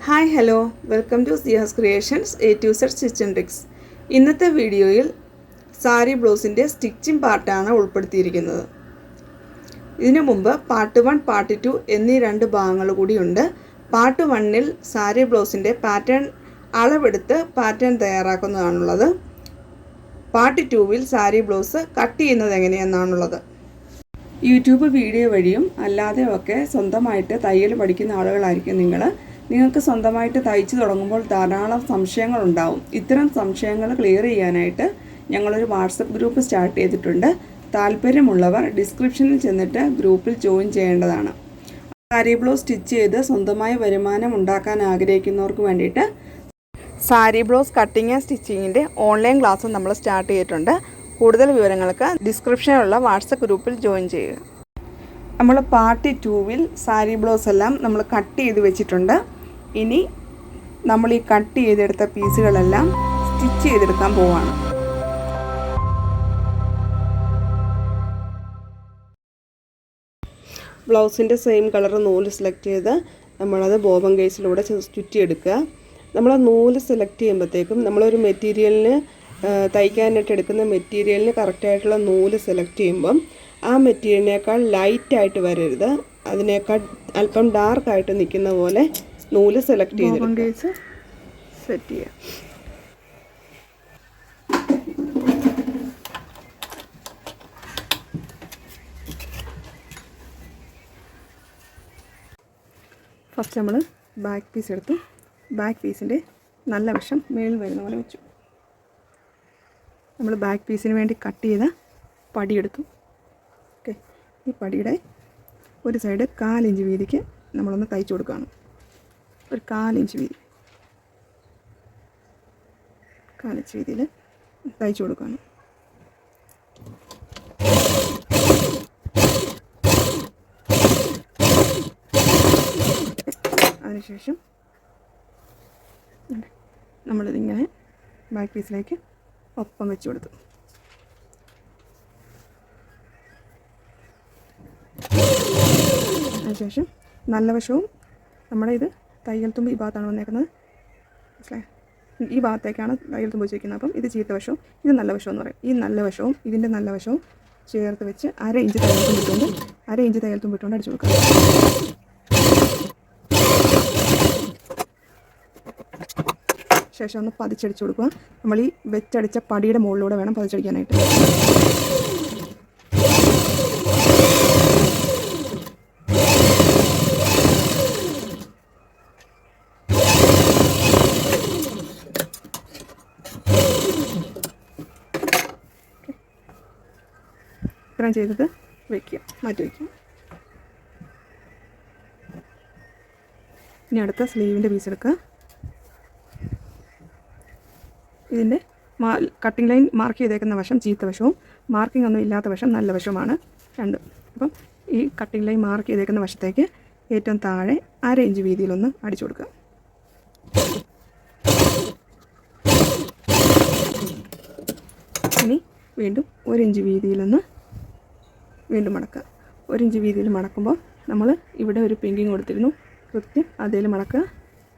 Hi hello welcome to Siya's creations A to Z stitch and tricks. ഇന്നത്തെ വീഡിയോയിൽ സാരി ബ്ലൗസിൻ്റെ stitching പാർട്ടാണ് ഉൾപ്പെടുത്തിയിരിക്കുന്നത്. ഇതിനു മുമ്പ് പാർട്ട് 1 പാർട്ട് 2 എന്നീ രണ്ട് ഭാഗങ്ങൾ കൂടിയുണ്ട്. പാർട്ട് 1-ൽ സാരി ബ്ലൗസിൻ്റെ പാറ്റേൺ അളവെടുത്ത് പാറ്റേൺ തയ്യാറാക്കുന്നതാണുള്ളത്. പാർട്ട് 2-വിൽ സാരി ബ്ലൗസ് കട്ട് ചെയ്യുന്നത് എങ്ങനെയെന്നാണുള്ളത്. യൂട്യൂബ് വീഡിയോ വഴിയും അല്ലാതെയൊക്കെ സ്വന്തമായിട്ട് തയ്യൽ പഠിക്കുന്ന ആളുകളായിരിക്കും നിങ്ങൾക്ക് സ്വന്തമായിട്ട് തയ്ച്ചു തുടങ്ങുമ്പോൾ ധാരാളം സംശയങ്ങളുണ്ടാവും. ഇത്തരം സംശയങ്ങൾ ക്ലിയർ ചെയ്യാനായിട്ട് ഞങ്ങളൊരു വാട്സപ്പ് ഗ്രൂപ്പ് സ്റ്റാർട്ട് ചെയ്തിട്ടുണ്ട്. താല്പര്യമുള്ളവർ ഡിസ്ക്രിപ്ഷനിൽ ചെന്നിട്ട് ഗ്രൂപ്പിൽ ജോയിൻ ചെയ്യേണ്ടതാണ്. സാരി ബ്ലൗസ് സ്റ്റിച്ച് ചെയ്ത് സ്വന്തമായി വരുമാനം ഉണ്ടാക്കാൻ ആഗ്രഹിക്കുന്നവർക്ക് വേണ്ടിയിട്ട് സാരി ബ്ലൗസ് കട്ടിങ് ആൻഡ് സ്റ്റിച്ചിങ്ങിൻ്റെ ഓൺലൈൻ ക്ലാസ് നമ്മൾ സ്റ്റാർട്ട് ചെയ്തിട്ടുണ്ട്. കൂടുതൽ വിവരങ്ങൾക്ക് ഡിസ്ക്രിപ്ഷനിലുള്ള വാട്സപ്പ് ഗ്രൂപ്പിൽ ജോയിൻ ചെയ്യുക. നമ്മൾ പാർട്ട് 2-വിൽ സാരി ബ്ലൗസ് എല്ലാം നമ്മൾ കട്ട് ചെയ്ത് വെച്ചിട്ടുണ്ട്. ഇനി നമ്മൾ ഈ കട്ട് ചെയ്തെടുത്ത പീസുകളെല്ലാം സ്റ്റിച്ച് ചെയ്തെടുക്കാൻ പോവുകയാണ്. ബ്ലൗസിൻ്റെ സെയിം കളർ നൂല് സെലക്ട് ചെയ്ത് നമ്മളത് ബോബൻ കേസിലൂടെ ചുറ്റിയെടുക്കുക. നമ്മൾ നൂല് സെലക്ട് ചെയ്യുമ്പോഴത്തേക്കും നമ്മളൊരു മെറ്റീരിയലിന് തയ്ക്കാനായിട്ട് എടുക്കുന്ന മെറ്റീരിയലിന് കറക്റ്റായിട്ടുള്ള നൂല് സെലക്ട് ചെയ്യുമ്പം ആ മെറ്റീരിയലിനേക്കാൾ ലൈറ്റായിട്ട് വരരുത്, അതിനേക്കാൾ അല്പം ഡാർക്കായിട്ട് നിൽക്കുന്ന പോലെ നൂല് സെലക്ട് ചെയ്തിട്ട് സെറ്റ് ചെയ്യുക. ഫസ്റ്റ് നമ്മൾ ബാക്ക് പീസ് എടുത്തു. ബാക്ക് പീസിൻ്റെ നല്ല വശം മേളിൽ വരുന്ന പോലെ വെച്ചു. നമ്മൾ ബാക്ക് പീസിന് വേണ്ടി കട്ട് ചെയ്ത പടിയെടുത്തു. ഓക്കെ, ഈ പടിയുടെ ഒരു സൈഡ് 1/4 ഇഞ്ച് വീതിക്ക് നമ്മളൊന്ന് തയ്ച്ചു കൊടുക്കുകയാണ്. ഒരു 1/4 ഇഞ്ച് വീതി, 1/4 ഇഞ്ച് വീതിയിൽ തയ്ച്ചു കൊടുക്കുകയാണ്. അതിനുശേഷം നമ്മളിതിങ്ങനെ ബാക്ക് പീസിലേക്ക് ഒപ്പം വെച്ച് കൊടുത്തു. അതിനുശേഷം നല്ല വശവും നമ്മുടെ ഇത് തയ്യൽ തുമ്പ് ഈ ഭാഗത്താണ് വന്നേക്കുന്നത്, മനസ്സിലായി? ഈ ഭാഗത്തേക്കാണ് തയ്യൽ തുമ്പ് വെച്ചിരിക്കുന്നത്. അപ്പം ഇത് ചീത്ത വശവും ഇത് നല്ല വശവും എന്ന് പറയും. ഈ നല്ല വശവും ഇതിൻ്റെ നല്ല വശവും ചേർത്ത് വെച്ച് 1/2 ഇഞ്ച് തയ്യൽ തുമ്പിട്ടുകൊണ്ട് അടിച്ചു കൊടുക്കുക. ശേഷം ഒന്ന് പതിച്ചടിച്ചു കൊടുക്കുക. നമ്മൾ ഈ വെച്ചടിച്ച പടിയുടെ മുകളിലൂടെ വേണം പതിച്ചടിക്കാനായിട്ട്. ഇത്രയും ചെയ്തത് വയ്ക്കുക, മാറ്റി വയ്ക്കുക. ഇനി അടുത്ത സ്ലീവിൻ്റെ പീസ് എടുക്കുക. ഇതിൻ്റെ കട്ടിംഗ് ലൈൻ മാർക്ക് ചെയ്തേക്കുന്ന വശം ചീത്ത വശവും മാർക്കിംഗ് ഒന്നും ഇല്ലാത്ത വശം നല്ല വശവുമാണ് രണ്ടും. അപ്പം ഈ കട്ടിംഗ് ലൈൻ മാർക്ക് ചെയ്തേക്കുന്ന വശത്തേക്ക് ഏറ്റവും താഴെ 1/2 ഇഞ്ച് വീതിയിലൊന്ന് അടിച്ചു കൊടുക്കുക. ഇനി വീണ്ടും 1 ഇഞ്ച് വീതിയിലൊന്ന് വീണ്ടും മടക്കുക. 1 ഇഞ്ച് വീതിയിൽ മടക്കുമ്പോൾ നമ്മൾ ഇവിടെ ഒരു പിങ്കിങ് കൊടുത്തിരുന്നു, കൃത്യം അതേൽ മടക്കുക.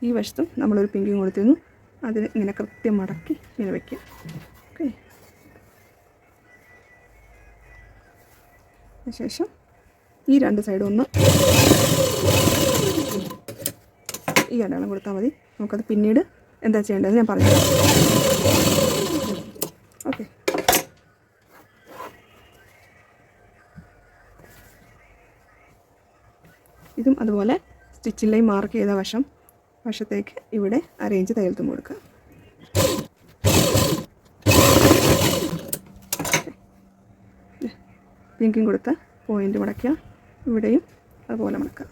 ഈ വശത്തും നമ്മളൊരു പിങ്കിങ് കൊടുത്തിരുന്നു, അതിന് ഇങ്ങനെ കൃത്യം മടക്കി ഇങ്ങനെ വയ്ക്കുക. ഓക്കെ, അതിനുശേഷം ഈ രണ്ട് സൈഡും ഒന്ന് ഈ അടയാളം കൊടുത്താൽ മതി. നമുക്കത് പിന്നീട് എന്താ ചെയ്യേണ്ടത് ഞാൻ പറഞ്ഞു. ഓക്കെ, ഇതും അതുപോലെ സ്റ്റിച്ചിലായി മാർക്ക് ചെയ്ത വശത്തേക്ക് ഇവിടെ 1/2 ഇഞ്ച് തയ്യൽ തുമ്പ് കൊടുക്കുക. പിങ്കിങ് കൊടുത്ത പോയിൻ്റ് മടക്കുക, ഇവിടെയും അതുപോലെ മടക്കുക.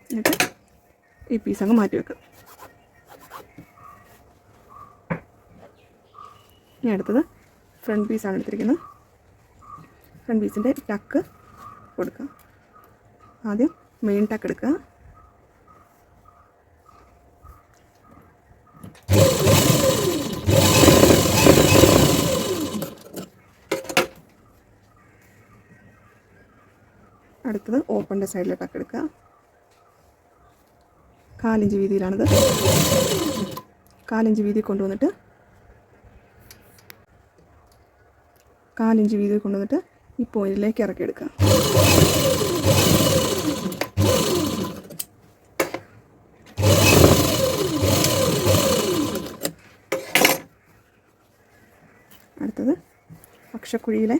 എന്നിട്ട് ഈ പീസ് അങ്ങ് മാറ്റി വെക്കുക. ഇനി അടുത്തത് ഫ്രണ്ട് പീസാണ് എടുത്തിരിക്കുന്നത്. ഫ്രണ്ട് പീസിൻ്റെ ടക്ക് കൊടുക്കുക. ആദ്യം മെയിൻ ടക്ക് എടുക്കുക. അടുത്തത് ഓപ്പണിൻ്റെ സൈഡിലോട്ടൊക്കെ എടുക്കുക. 4 ഇഞ്ച് വീതിയിലാണിത്. 4 ഇഞ്ച് വീതി കൊണ്ടുവന്നിട്ട് 4 ഇഞ്ച് വീതി കൊണ്ടുവന്നിട്ട് ഈ പോയിന്റിലേക്ക് ഇറക്കിയെടുക്കുക. അടുത്തത് അക്ഷക്കുഴിയിലെ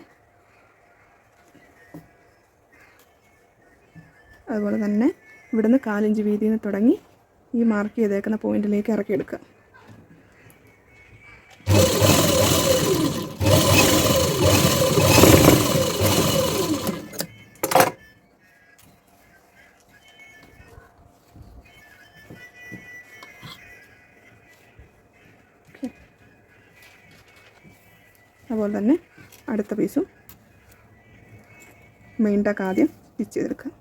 അതുപോലെ തന്നെ ഇവിടുന്ന് 4 ഇഞ്ച് വീതിയിൽ നിന്ന് തുടങ്ങി ഈ മാർക്ക് ചെയ്തേക്കുന്ന പോയിന്റിലേക്ക് ഇറക്കിയെടുക്കുക. അതുപോലെ തന്നെ അടുത്ത പീസും മെയിൻ ടക്ക് ആദ്യം സ്റ്റിച്ച് ചെയ്തെടുക്കുക.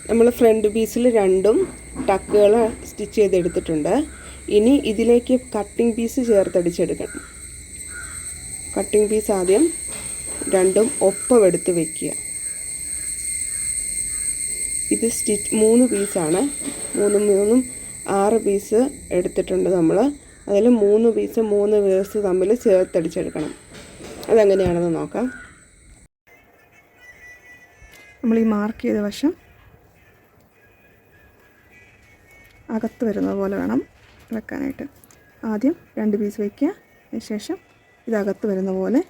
നമ്മൾ ഫ്രണ്ട് പീസിൽ 2 ടക്കുകൾ സ്റ്റിച്ച് ചെയ്തെടുത്തിട്ടുണ്ട്. ഇനി ഇതിലേക്ക് കട്ടിംഗ് പീസ് ചേർത്തടിച്ചെടുക്കണം. കട്ടിംഗ് പീസ് ആദ്യം 2 ഒപ്പം എടുത്ത് വയ്ക്കുക. ഇത് 3 പീസാണ്. 3 6 പീസ് എടുത്തിട്ടുണ്ട് നമ്മൾ. അതിൽ 3 പീസ് തമ്മിൽ ചേർത്തടിച്ചെടുക്കണം. അതെങ്ങനെയാണെന്ന് നോക്കാം. നമ്മൾ ഈ മാർക്ക് ചെയ്ത വശം അകത്ത് വരുന്നത് പോലെ വേണം വെക്കാനായിട്ട്. ആദ്യം 2 പീസ് വയ്ക്കുക, അതിനുശേഷം ഇതകത്ത് വരുന്ന പോലെ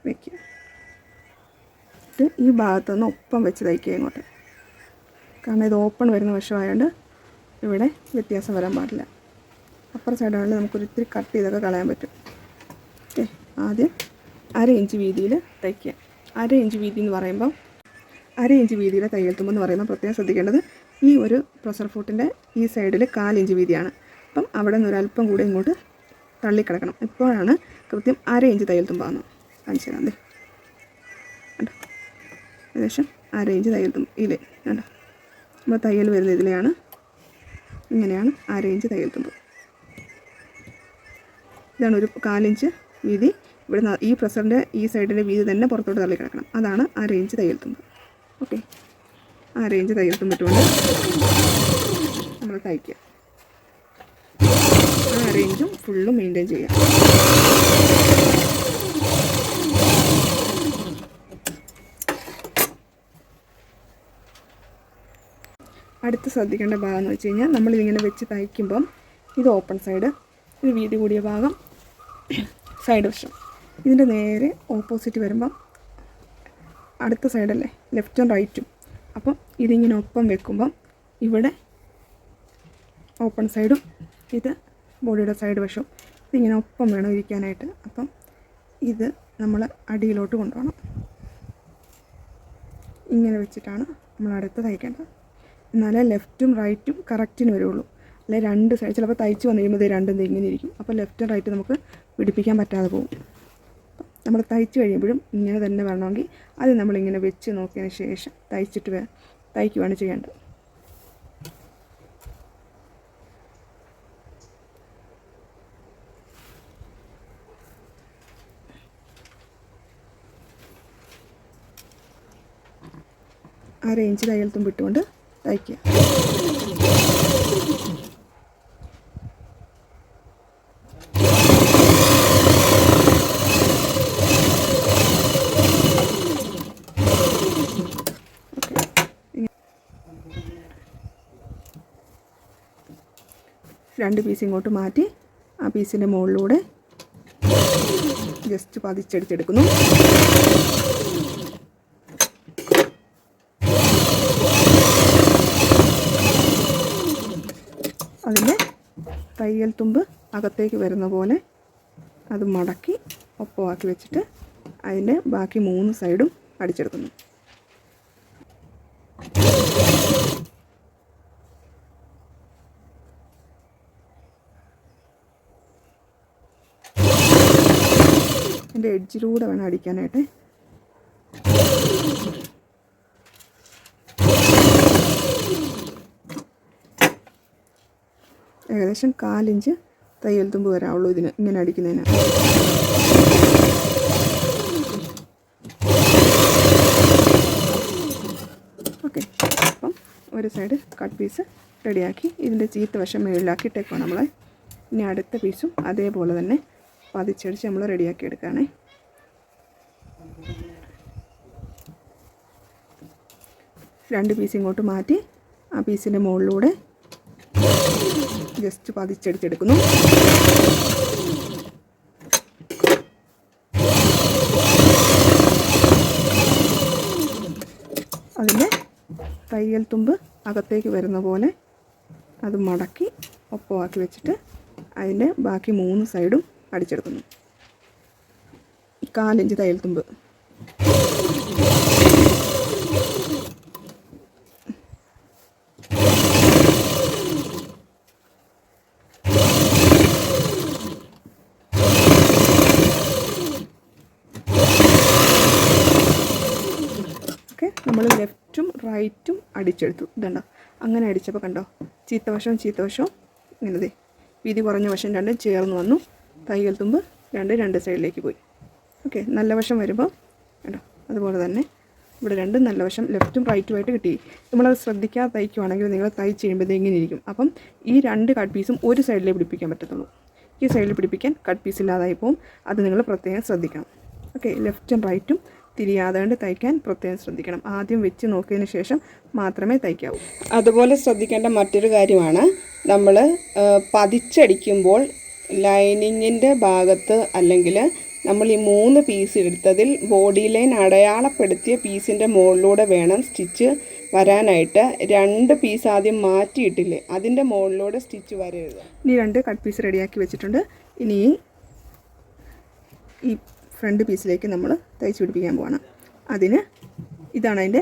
വയ്ക്കുക. ഇത് ഈ ഭാഗത്തുനിന്ന് ഒപ്പം വെച്ച് തയ്ക്കുക ഇങ്ങോട്ട്. കാരണം ഇത് ഓപ്പൺ വരുന്ന വശമായതുകൊണ്ട് ഇവിടെ വ്യത്യാസം വരാൻ പാടില്ല. അപ്പുറ സൈഡാണെങ്കിൽ നമുക്കൊരിത്തിരി കട്ട് ചെയ്തൊക്കെ കളയാൻ പറ്റും. ഓക്കെ, ആദ്യം 1/2 ഇഞ്ച് വീതിയിൽ തയ്ക്കുക. 1/2 ഇഞ്ച് വീതി എന്ന് പറയുമ്പം 1/2 ഇഞ്ച് വീതിയിലെ തയ്യൽ തുമ്പ് എന്ന് പറയുമ്പോൾ പ്രത്യേകം ശ്രദ്ധിക്കേണ്ടത് ഈ ഒരു പ്രഷർ ഫുട്ടിൻ്റെ ഈ സൈഡിൽ 4 ഇഞ്ച് വീതിയാണ്. അപ്പം അവിടെ നിന്ന് ഒരല്പം കൂടി ഇങ്ങോട്ട് തള്ളിക്കിടക്കണം. ഇപ്പോഴാണ് കൃത്യം 1/2 ഇഞ്ച് തയ്യൽ തുമ്പാകുന്നത്. കാണിച്ചു തരാം. അതെ, കണ്ടോ, ഏകദേശം 1/2 ഇഞ്ച് തയ്യൽ തുമ്പ് ഇതിൽ കണ്ടോ. നമ്മൾ തയ്യൽ വരുന്ന ഇതിലെയാണ്. ഇങ്ങനെയാണ് 1/2 ഇഞ്ച് തയ്യൽ തുമ്പ്. ഇതാണ് ഒരു 4 ഇഞ്ച് വീതി. ഇവിടെ ഈ പ്രഷറിൻ്റെ ഈ സൈഡിൻ്റെ വീതി തന്നെ പുറത്തോട്ട് തള്ളിക്കിടക്കണം. അതാണ് 1/2 ഇഞ്ച് തയ്യൽ തുമ്പ്. ഓക്കെ, 1/2 ഇഞ്ച് തയ്യൽ തുമ്പിട്ടുകൊണ്ട് നമ്മൾ തയ്ക്കുക. 1/2 ഇഞ്ചും ഫുള്ളും മെയിൻറ്റെയിൻ ചെയ്യുക. അടുത്ത് ശ്രദ്ധിക്കേണ്ട ഭാഗം എന്ന് വെച്ച് കഴിഞ്ഞാൽ നമ്മളിതിങ്ങനെ വെച്ച് തയ്ക്കുമ്പം ഇത് ഓപ്പൺ സൈഡ്, ഇത് വീതി കൂടിയ ഭാഗം സൈഡ് വശം. ഇതിൻ്റെ നേരെ ഓപ്പോസിറ്റ് വരുമ്പം അടുത്ത സൈഡല്ലേ, ലെഫ്റ്റും റൈറ്റും. അപ്പം ഇതിങ്ങനെ ഒപ്പം വെക്കുമ്പം ഇവിടെ ഓപ്പൺ സൈഡും ഇത് ബോഡിയുടെ സൈഡ് വശവും ഇതിങ്ങനെ ഒപ്പം വേണം ഇരിക്കാനായിട്ട്. അപ്പം ഇത് നമ്മൾ അടിയിലോട്ട് കൊണ്ടുപോകണം. ഇങ്ങനെ വെച്ചിട്ടാണ് നമ്മൾ അടുത്ത് തയ്ക്കേണ്ടത്. എന്നാലേ ലെഫ്റ്റും റൈറ്റും കറക്റ്റിന് വരുള്ളൂ. അല്ലെ 2 സൈഡ് ചിലപ്പോൾ തയ്ച്ച് വന്നു കഴിയുമ്പോൾ 2 ഇങ്ങനെ ഇരിക്കും. അപ്പോൾ ലെഫ്റ്റും റൈറ്റും നമുക്ക് പിടിപ്പിക്കാൻ പറ്റാതെ പോകും. നമ്മൾ തയ്ച്ച് കഴിയുമ്പോഴും ഇങ്ങനെ തന്നെ വരണമെങ്കിൽ അത് നമ്മളിങ്ങനെ വെച്ച് നോക്കിയതിന് ശേഷം തയ്ക്കുകയാണ് ചെയ്യേണ്ടത്. ആ റേഞ്ച് തയ്യൽ തുമ്പിട്ടുകൊണ്ട് തയ്ക്കുക. രണ്ട് പീസ് ഇങ്ങോട്ട് മാറ്റി ആ പീസിൻ്റെ മുകളിലൂടെ ജസ്റ്റ് പതിച്ചടിച്ചെടുക്കുന്നു. അതിൻ്റെ തയ്യൽ തുമ്പ് അകത്തേക്ക് വരുന്ന പോലെ അത് മടക്കി ഒപ്പമാക്കി വെച്ചിട്ട് അതിൻ്റെ ബാക്കി 3 സൈഡും അടിച്ചെടുക്കുന്നു. അതിൻ്റെ എഡ്ജിലൂടെ വേണം അടിക്കാനായിട്ട്. ഏകദേശം 1/4 ഇഞ്ച് തയ്യൽ തുമ്പ് വരാവുള്ളൂ ഇതിന് ഇങ്ങനെ അടിക്കുന്നതിന്. ഓക്കെ, അപ്പം ഒരു സൈഡ് കട്ട് പീസ് റെഡിയാക്കി ഇതിൻ്റെ ചീത്ത വശം മുകളിലാക്കിയിട്ടേക്കാണ് നമ്മൾ. ഇനി അടുത്ത പീസും അതേപോലെ തന്നെ പതിച്ചടിച്ച് നമ്മൾ റെഡിയാക്കി എടുക്കുകയാണേ. രണ്ട് പീസ് ഇങ്ങോട്ട് മാറ്റി ആ പീസിൻ്റെ മുകളിലൂടെ ജസ്റ്റ് പതിച്ചടിച്ചെടുക്കുന്നു. അതിൻ്റെ തയ്യൽ തുമ്പ് അകത്തേക്ക് വരുന്ന പോലെ അത് മടക്കി ഒപ്പമാക്കി വെച്ചിട്ട് അതിൻ്റെ ബാക്കി 3 സൈഡും അടിച്ചെടുക്കുന്നു. 1/4 ഇഞ്ച് തയ്യൽ തുമ്പ്. നമ്മൾ ലെഫ്റ്റും റൈറ്റും അടിച്ചെടുത്തു. ഇതുണ്ടോ, അങ്ങനെ അടിച്ചപ്പോൾ കണ്ടോ ചീത്തവശവും ഇങ്ങനെ വീതി കുറഞ്ഞ വശം രണ്ടും ചേർന്ന് വന്നു. തയ്യൽ തുമ്പ് രണ്ട് സൈഡിലേക്ക് പോയി. ഓക്കെ, നല്ല വശം വരുമ്പോൾ കണ്ടോ അതുപോലെ തന്നെ ഇവിടെ രണ്ടും നല്ല വശം ലെഫ്റ്റും റൈറ്റുമായിട്ട് കിട്ടി. നമ്മളത് ശ്രദ്ധിക്കാതെ തയ്ക്കുവാണെങ്കിൽ നിങ്ങൾ തയ്ച്ച് കഴിയുമ്പോൾ ഇങ്ങനെ ഇരിക്കും. അപ്പം ഈ 2 കട്ട് പീസും ഒരു സൈഡിലേ പിടിപ്പിക്കാൻ പറ്റത്തുള്ളൂ. ഈ സൈഡിൽ പിടിപ്പിക്കാൻ കട്ട് പീസ് ഇല്ലാതായി പോകും. അത് നിങ്ങൾ പ്രത്യേകം ശ്രദ്ധിക്കണം. ഓക്കെ, ലെഫ്റ്റും റൈറ്റും തിരിയാതെ കൊണ്ട് തയ്ക്കാൻ പ്രത്യേകം ശ്രദ്ധിക്കണം. ആദ്യം വെച്ച് നോക്കിയതിന് ശേഷം മാത്രമേ തയ്ക്കാവൂ. അതുപോലെ ശ്രദ്ധിക്കേണ്ട മറ്റൊരു കാര്യമാണ്, നമ്മൾ പതിച്ചടിക്കുമ്പോൾ ലൈനിങ്ങിൻ്റെ ഭാഗത്ത് അല്ലെങ്കിൽ നമ്മൾ ഈ 3 പീസ് എടുത്തതിൽ ബോഡി ലൈൻ അടയാളപ്പെടുത്തിയ പീസിൻ്റെ മുകളിലൂടെ വേണം സ്റ്റിച്ച് വരാനായിട്ട്. 2 പീസ് ആദ്യം മാറ്റിയിട്ടില്ലേ, അതിൻ്റെ മുകളിലൂടെ സ്റ്റിച്ച് വരരുത്. ഇനി 2 കട്ട് പീസ് റെഡിയാക്കി വെച്ചിട്ടുണ്ട്. ഇനി ഈ ഫ്രണ്ട് പീസിലേക്ക് നമ്മൾ തയ്ച്ച് പിടിപ്പിക്കാൻ പോവാണ്. അതിന് ഇതാണ് അതിൻ്റെ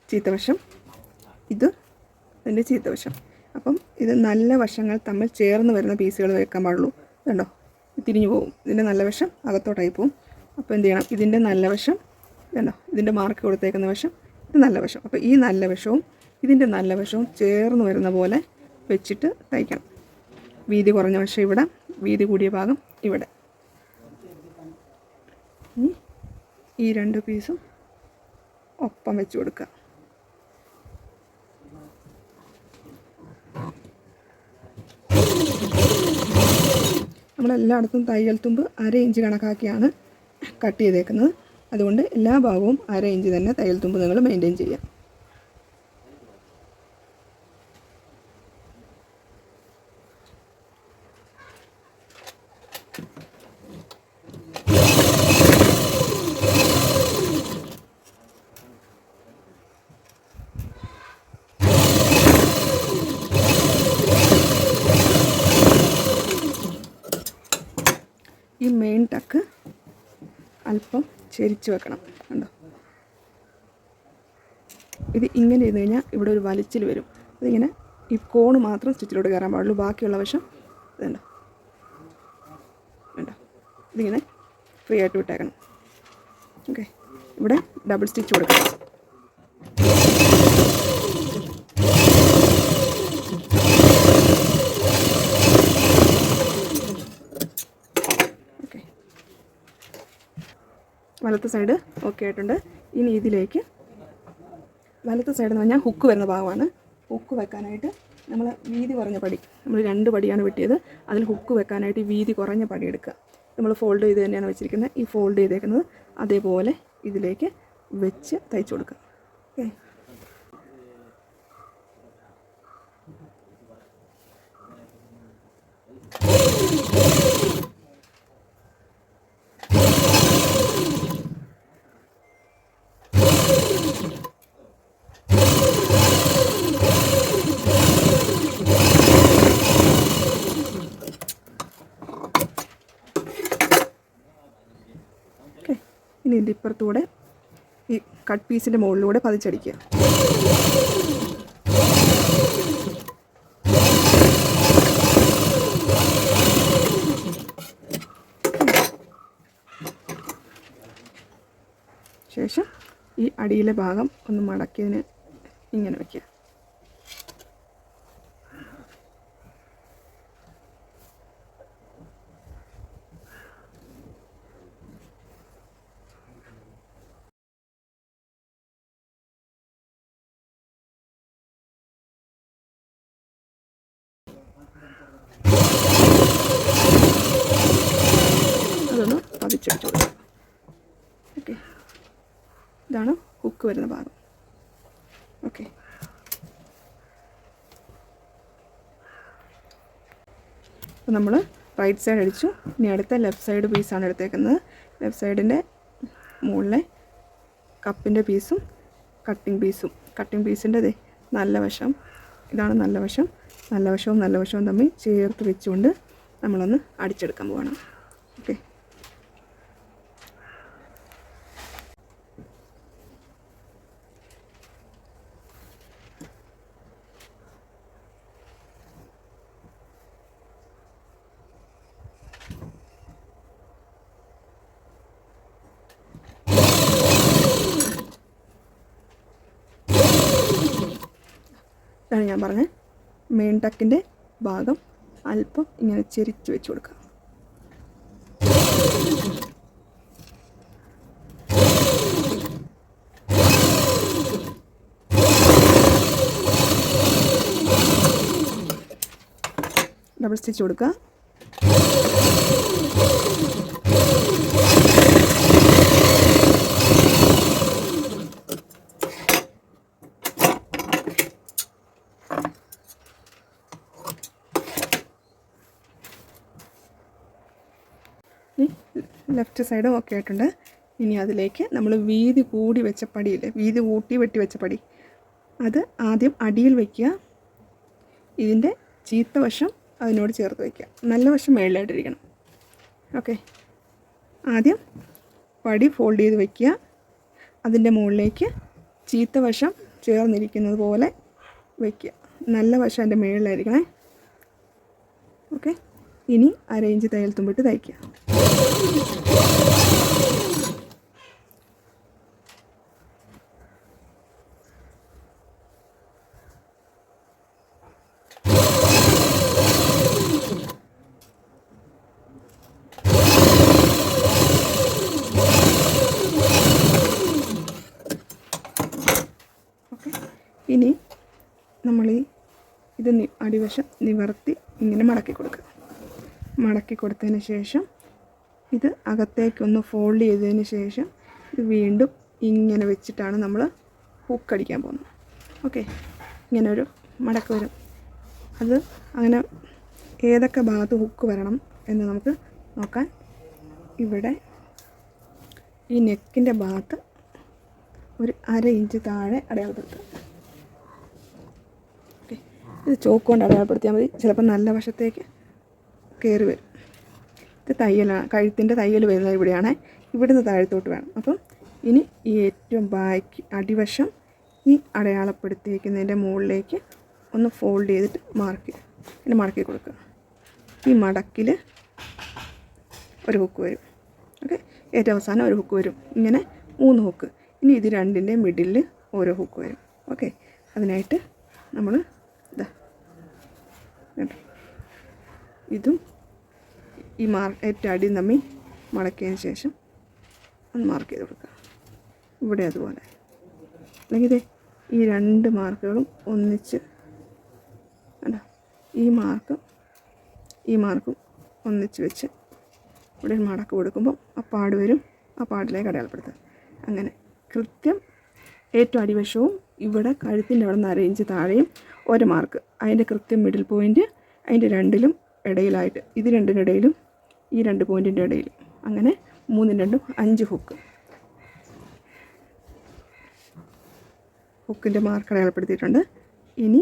ചീത്തവശം, ഇത് അതിൻ്റെ ചീത്തവശം. അപ്പം ഇത് നല്ല വശങ്ങൾ തമ്മിൽ ചേർന്ന് വരുന്ന പീസുകൾ വെക്കാൻ പാടുള്ളൂ. കണ്ടോ, തിരിഞ്ഞു പോകും. ഇതിൻ്റെ നല്ല വശം അകത്തോട്ടായി പോകും. അപ്പോൾ എന്ത് ചെയ്യണം, ഇതിൻ്റെ നല്ല വശം കണ്ടോ, ഇതിൻ്റെ മാർക്ക് കൊടുത്തേക്കുന്ന വശം ഇത് നല്ല വശം. അപ്പോൾ ഈ നല്ല വശവും ഇതിൻ്റെ നല്ല വശവും ചേർന്ന് വരുന്ന പോലെ വെച്ചിട്ട് തയ്ക്കണം. വീതി കുറഞ്ഞ വശം ഇവിടെ, വീതി കൂടിയ ഭാഗം ഇവിടെ. ഈ 2 പീസും ഒപ്പം വെച്ച് കൊടുക്കുക. നമ്മളെല്ലായിടത്തും തയ്യൽ തുമ്പ് 1/2 ഇഞ്ച് കണക്കാക്കിയാണ് കട്ട് ചെയ്തേക്കുന്നത്. അതുകൊണ്ട് എല്ലാ ഭാഗവും 1/2 ഇഞ്ച് തന്നെ തയ്യൽ തുമ്പ് നിങ്ങൾ മെയിൻറ്റെയിൻ ചെയ്യുക. ഈ മെയിൻ ടക്ക് അല്പം ചെരിച്ച് വെക്കണം. കണ്ടോ, ഇത് ഇങ്ങനെ ഇരുന്ന് കഴിഞ്ഞാൽ ഇവിടെ ഒരു വലിച്ചിൽ വരും. അതിങ്ങനെ ഈ കോണ് മാത്രം സ്റ്റിച്ചിലോട്ട് കയറാൻ പാടുള്ളൂ. ബാക്കിയുള്ള വശം ഇതുണ്ടോ, വേണ്ട, ഇതിങ്ങനെ ഫ്രീ ആയിട്ട് വിട്ടേക്കണം. ഓക്കെ, ഇവിടെ ഡബിൾ സ്റ്റിച്ച് കൊടുക്കണം. വലത്തെ സൈഡ് ഓക്കെ ആയിട്ടുണ്ട്. ഇനി ഇതിലേക്ക് വലത്തെ സൈഡ് എന്ന് പറഞ്ഞാൽ ഹുക്ക് വരുന്ന ഭാഗമാണ്. ഹുക്ക് വെക്കാനായിട്ട് നമ്മൾ വീതി കുറഞ്ഞ പടി, നമ്മൾ 2 പടിയാണ് വെട്ടിയത്. അതിൽ ഹുക്ക് വെക്കാനായിട്ട് വീതി കുറഞ്ഞ പടി എടുക്കുക. നമ്മൾ ഫോൾഡ് ചെയ്ത് തന്നെയാണ് വെച്ചിരിക്കുന്നത്. ഈ ഫോൾഡ് ചെയ്തേക്കുന്നത് അതേപോലെ ഇതിലേക്ക് വെച്ച് തയ്ച്ചു കൊടുക്കുക. ഓക്കെ, ഇനി ഇതിൻ്റെ ഇപ്പുറത്തൂടെ ഈ കട്ട് പീസിൻ്റെ മുകളിലൂടെ പതിച്ചടിക്കുക. ശേഷം ഈ അടിയിലെ ഭാഗം ഒന്ന് മടക്കിയതിന് ഇങ്ങനെ വയ്ക്കുക. അതൊന്ന് പതിച്ചടിച്ചു കൊടുക്കുക. ഓക്കെ, ഇതാണ് ഹുക്ക് വരുന്ന ഭാഗം. ഓക്കെ, അപ്പോൾ നമ്മൾ റൈറ്റ് സൈഡ് അടിച്ചു. ഇനി അടുത്ത ലെഫ്റ്റ് സൈഡ് പീസാണ് എടുത്തേക്കുന്നത്. ലെഫ്റ്റ് സൈഡിൻ്റെ മുകളിലെ കപ്പിൻ്റെ പീസും കട്ടിങ് പീസിൻ്റെ നല്ല വശം ഇതാണ്. നല്ല വശവും തമ്മിൽ ചേർത്ത് വെച്ചുകൊണ്ട് നമ്മളൊന്ന് അടിച്ചെടുക്കാൻ പോകണം. ഓക്കെ, ഇതാണ് ഞാൻ പറഞ്ഞ മെയിൻ ടക്കിൻ്റെ ഭാഗം അല്പം ഇങ്ങനെ ചെരിച്ച് വെച്ച് കൊടുക്കുക. ഡബിൾ സ്റ്റിച്ച് കൊടുക്കുക. ലെഫ്റ്റ് സൈഡും ഓക്കെ ആയിട്ടുണ്ട്. ഇനി അതിലേക്ക് നമ്മൾ വീതി കൂട്ടി വെട്ടി വെച്ച പടി അത് ആദ്യം അടിയിൽ വയ്ക്കുക. ഇതിൻ്റെ ചീത്ത വശം അതിനോട് ചേർത്ത് വയ്ക്കുക. നല്ല വശം മേളിലായിട്ടിരിക്കണം. ഓക്കെ, ആദ്യം പടി ഫോൾഡ് ചെയ്ത് വയ്ക്കുക. അതിൻ്റെ മുകളിലേക്ക് ചീത്ത വശം ചേർന്നിരിക്കുന്നത് പോലെ വയ്ക്കുക. നല്ല വശം അതിൻ്റെ മേളിലായിരിക്കണേ. ഓക്കെ, ഇനി 1/2 ഇഞ്ച് തയ്യൽ തുമ്പിട്ട് തയ്ക്കുക. ഇനി നമ്മൾ ഇത് അടിവശം നിവർത്തി ഇങ്ങനെ മടക്കി കൊടുക്കുക. മടക്കി കൊടുത്തതിന് ശേഷം ഇത് അകത്തേക്കൊന്ന് ഫോൾഡ് ചെയ്തതിന് ശേഷം ഇത് വീണ്ടും ഇങ്ങനെ വെച്ചിട്ടാണ് നമ്മൾ ഹുക്ക് അടിക്കാൻ പോകുന്നത്. ഓക്കെ, ഇങ്ങനെ ഒരു മടക്ക് വരും. അത് അങ്ങനെ ഏതൊക്കെ ഭാഗത്ത് ഹുക്ക് വരണം എന്ന് നമുക്ക് നോക്കാൻ. ഇവിടെ ഈ നെക്കിൻ്റെ ഭാഗത്ത് ഒരു 1/2 ഇഞ്ച് താഴെ അടയാളപ്പെടുത്തുക. ഓക്കെ, ഇത് ചോക്ക് കൊണ്ട് അടയാളപ്പെടുത്തിയാൽ മതി. ചിലപ്പോൾ നല്ല വശത്തേക്ക് കയറി വരും. ഇത് തയ്യലാണ്, കഴുത്തിൻ്റെ തയ്യൽ വരുന്നത് ഇവിടെയാണ്. ഇവിടുന്ന് താഴത്തോട്ട് വേണം. അപ്പം ഇനി ഈ ഏറ്റവും ബാക്ക് അടിവശം ഈ അടയാളപ്പെടുത്തിയിരിക്കുന്നതിൻ്റെ മുകളിലേക്ക് ഒന്ന് ഫോൾഡ് ചെയ്തിട്ട് മടക്കി കൊടുക്കുക. ഈ മടക്കിൽ ഒരു ഹുക്ക് വരും. ഓക്കെ, ഏറ്റവും അവസാനം ഒരു ഹുക്ക് വരും. ഇങ്ങനെ 3 ഹുക്ക്. ഇനി ഇത് രണ്ടിൻ്റെ മിഡിലിൽ ഓരോ ഹുക്ക് വരും. ഓക്കെ, അതിനായിട്ട് നമ്മൾ ഇതും ഈ ഏറ്റവും അടിയും തമ്മിൽ മടക്കിയതിന് ശേഷം ഒന്ന് മാർക്ക് ചെയ്ത് കൊടുക്കുക. ഇവിടെ അതുപോലെ. അല്ലെങ്കിൽ ഈ 2 മാർക്കുകളും ഒന്നിച്ച് കണ്ടോ, ഈ മാർക്കും ഒന്നിച്ച് വെച്ച് ഇവിടെ മടക്ക് കൊടുക്കുമ്പോൾ ആ പാട് വരും. ആ പാടിലേക്ക് അടയാളപ്പെടുത്തുക. അങ്ങനെ കൃത്യം ഏറ്റവും അടിവശവും ഇവിടെ കഴുത്തിൻ്റെ അവിടെ നിന്ന് 1/2 ഇഞ്ച് താഴെയും ഒരു മാർക്ക്. അതിൻ്റെ കൃത്യം മിഡിൽ പോയിൻറ്റ് അതിൻ്റെ രണ്ടിലും ഇടയിലായിട്ട്, ഇത് രണ്ടിനിടയിലും ഈ 2 പോയിൻറ്റിൻ്റെ ഇടയിലും, അങ്ങനെ 3 2 5 ഹുക്ക്. ഹുക്കിൻ്റെ മാർക്ക് അടയാളപ്പെടുത്തിയിട്ടുണ്ട്. ഇനി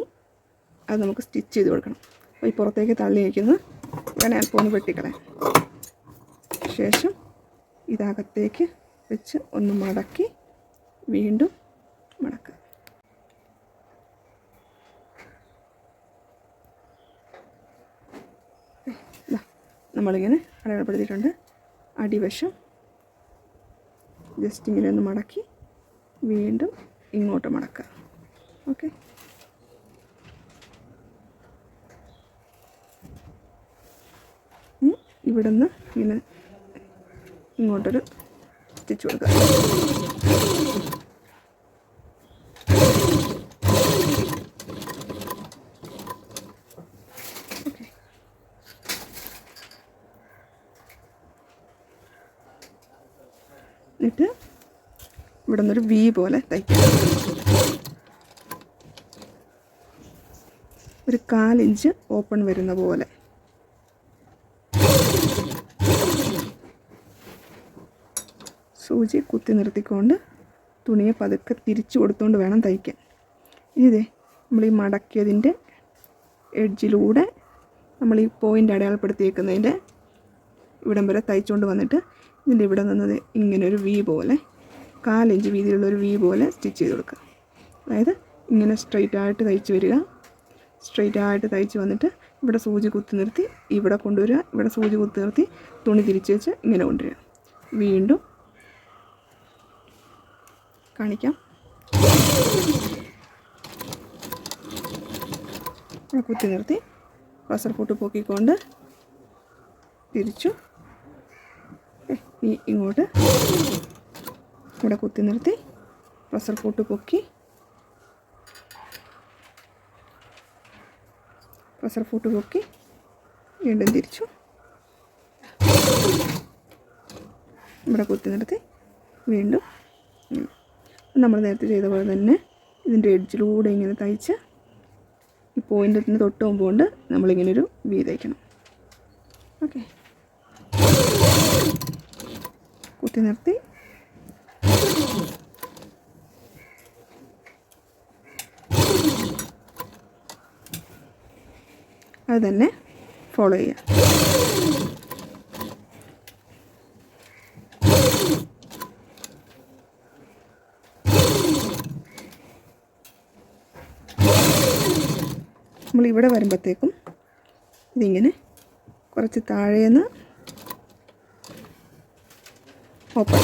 അത് നമുക്ക് സ്റ്റിച്ച് ചെയ്ത് കൊടുക്കണം. അപ്പോൾ ഈ പുറത്തേക്ക് തള്ളി വയ്ക്കുന്നത് വേണേൽ അല്പം ഒന്ന് വെട്ടിക്കളയാം. ശേഷം ഇതകത്തേക്ക് വെച്ച് ഒന്ന് മടക്കി വീണ്ടും മടക്കുക. നമ്മളിങ്ങനെ അടയാളപ്പെടുത്തിയിട്ടുണ്ട്. അടിവശം ജസ്റ്റ് ഇങ്ങനെ ഒന്ന് മടക്കി വീണ്ടും ഇങ്ങോട്ട് മടക്കുക. ഓക്കെ, ഇവിടെ നിന്ന് ഇങ്ങനെ ഇങ്ങോട്ടൊരു സ്റ്റിച്ച് കൊടുക്കുക. ഓക്കെ, എന്നിട്ട് ഇവിടെ നിന്നൊരു വി പോലെ തയ്ക്കുക. ഒരു 1/4 ഇഞ്ച് ഓപ്പൺ വരുന്ന പോലെ. സൂചി കുത്തി നിർത്തിക്കൊണ്ട് തുണിയെ പതുക്കെ തിരിച്ചു കൊടുത്തുകൊണ്ട് വേണം തയ്ക്കാൻ. ഇതേ നമ്മൾ ഈ മടക്കിയതിൻ്റെ എഡ്ജിലൂടെ നമ്മൾ ഈ പോയിൻ്റ് അടയാളപ്പെടുത്തിയേക്കുന്നതിൻ്റെ ഇവിടം വരെ തയ്ച്ചുകൊണ്ട് വന്നിട്ട് ഇതിൻ്റെ ഇവിടെ നിന്നത് ഇങ്ങനെ ഒരു വി പോലെ 1/4 ഇഞ്ച് വീതിയിലുള്ളൊരു വി പോലെ സ്റ്റിച്ച് ചെയ്ത് കൊടുക്കുക. അതായത് ഇങ്ങനെ സ്ട്രെയിറ്റായിട്ട് തയ്ച്ച് വരിക. സ്ട്രെയിറ്റായിട്ട് തയ്ച്ച് വന്നിട്ട് ഇവിടെ സൂചി കുത്തി നിർത്തി ഇവിടെ കൊണ്ടുവരിക. ഇവിടെ സൂചി കുത്തി നിർത്തി തുണി തിരിച്ച് വെച്ച് ഇങ്ങനെ കൊണ്ടുവരിക. വീണ്ടും കാണിക്കാം. ഇവിടെ കുത്തി നിർത്തി പ്രഷർ ഫുട്ട് പൊക്കിക്കൊണ്ട് തിരിച്ചു ഇങ്ങോട്ട് ഇവിടെ കുത്തി നിർത്തി പ്രഷർ ഫുട്ട് പൊക്കി പ്രഷർ ഫുട്ട് പൊക്കി വീണ്ടും തിരിച്ചു ഇവിടെ കുത്തി നിർത്തി വീണ്ടും നമ്മൾ നേരത്തെ ചെയ്ത പോലെ തന്നെ ഇതിൻ്റെ എഡ്ജിലൂടെ ഇങ്ങനെ തയ്ച്ച് ഈ പോയിൻ്റിന് തൊട്ട് മുമ്പ് കൊണ്ട് നമ്മളിങ്ങനൊരു വി തയ്ക്കണം. ഓക്കെ, കുത്തി നിർത്തി അത് തന്നെ ഫോളോ ചെയ്യുക. നമ്മളിവിടെ വരുമ്പോഴത്തേക്കും ഇതിങ്ങനെ കുറച്ച് താഴേന്ന് ഓപ്പൺ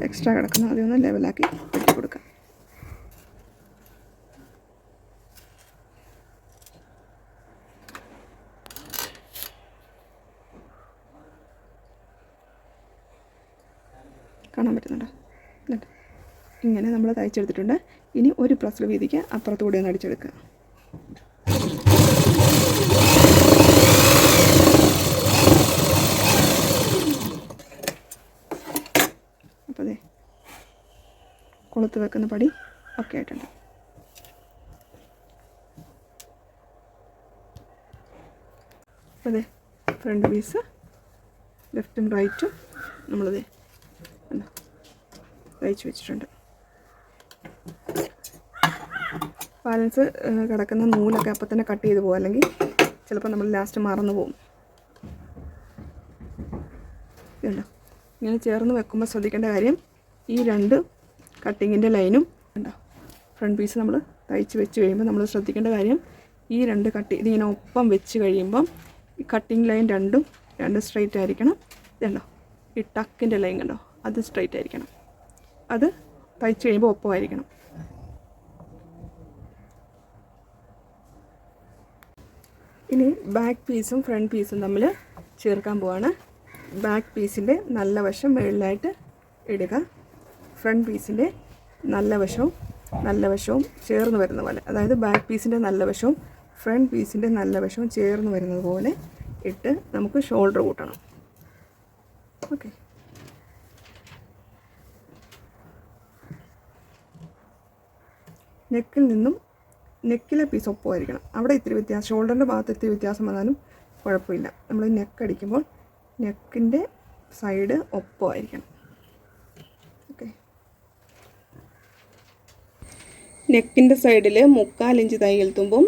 എക്സ്ട്രാ കിടക്കുന്ന അതൊന്ന് ലെവലാക്കി വെട്ടി കൊടുക്കാം. കാണാൻ പറ്റുന്നുണ്ടോ? എന്നിട്ട് ഇങ്ങനെ നമ്മൾ തയ്ച്ചെടുത്തിട്ടുണ്ട്. ഇനി ഒരു പ്ലസ് വീതിക്ക് അപ്പുറത്തുകൂടി ഒന്ന് അടിച്ചെടുക്കുക. അപ്പോൾ അതെ കൊളുത്ത് വെക്കുന്ന പടി ഒക്കെ ആയിട്ടുണ്ട്. അപ്പോൾ അതെ ഫ്രണ്ട് പീസ് ലെഫ്റ്റും റൈറ്റും നമ്മളത് തയ്ച്ച് വെച്ചിട്ടുണ്ട്. ബാലൻസ് കിടക്കുന്ന നൂലൊക്കെ അപ്പം തന്നെ കട്ട് ചെയ്ത് പോകും, അല്ലെങ്കിൽ ചിലപ്പോൾ നമ്മൾ ലാസ്റ്റ് മറന്നു പോകും. ഇതുണ്ടോ, ഇങ്ങനെ ചേർന്ന് വെക്കുമ്പോൾ ശ്രദ്ധിക്കേണ്ട കാര്യം ഈ രണ്ട് കട്ടിങ്ങിൻ്റെ ലൈനും ഉണ്ടോ ഫ്രണ്ട് പീസ് നമ്മൾ തയ്ച്ച് വെച്ച് കഴിയുമ്പോൾ നമ്മൾ ശ്രദ്ധിക്കേണ്ട കാര്യം ഈ രണ്ട് ഇതിങ്ങനെ ഒപ്പം വെച്ച് കഴിയുമ്പം ഈ കട്ടിങ് ലൈൻ രണ്ടും സ്ട്രെയിറ്റ് ആയിരിക്കണം. ഇതുണ്ടോ ഈ ടക്കിൻ്റെ ലൈൻ കണ്ടോ, അത് സ്ട്രെയിറ്റ് ആയിരിക്കണം. അത് തയ്ച്ച് കഴിയുമ്പോൾ ഒപ്പമായിരിക്കണം. ഇനി ബാക്ക് പീസും ഫ്രണ്ട് പീസും തമ്മിൽ ചേർക്കാൻ പോവാണ്. ബാക്ക് പീസിൻ്റെ നല്ല വശം മുകളിലായിട്ട് ഇടുക. ഫ്രണ്ട് പീസിൻ്റെ നല്ല വശവും ചേർന്ന് വരുന്ന പോലെ, അതായത് ബാക്ക് പീസിൻ്റെ നല്ല വശവും ഫ്രണ്ട് പീസിൻ്റെ നല്ല വശവും ചേർന്ന് വരുന്നത് പോലെ ഇട്ട് നമുക്ക് ഷോൾഡർ കൂട്ടണം. ഓക്കെ, നെക്കിലെ പീസ് ഒപ്പമായിരിക്കണം. അവിടെ ഇത്തിരി വ്യത്യാസം, ഷോൾഡറിൻ്റെ ഭാഗത്ത് ഇത്തിരി വ്യത്യാസം വന്നാലും കുഴപ്പമില്ല. നമ്മൾ നെക്ക് അടിക്കുമ്പോൾ നെക്കിൻ്റെ സൈഡ് ഒപ്പമായിരിക്കണം. ഓക്കെ, നെക്കിൻ്റെ സൈഡിൽ 1/4 ഇഞ്ച് തയ്യൽ തുമ്പും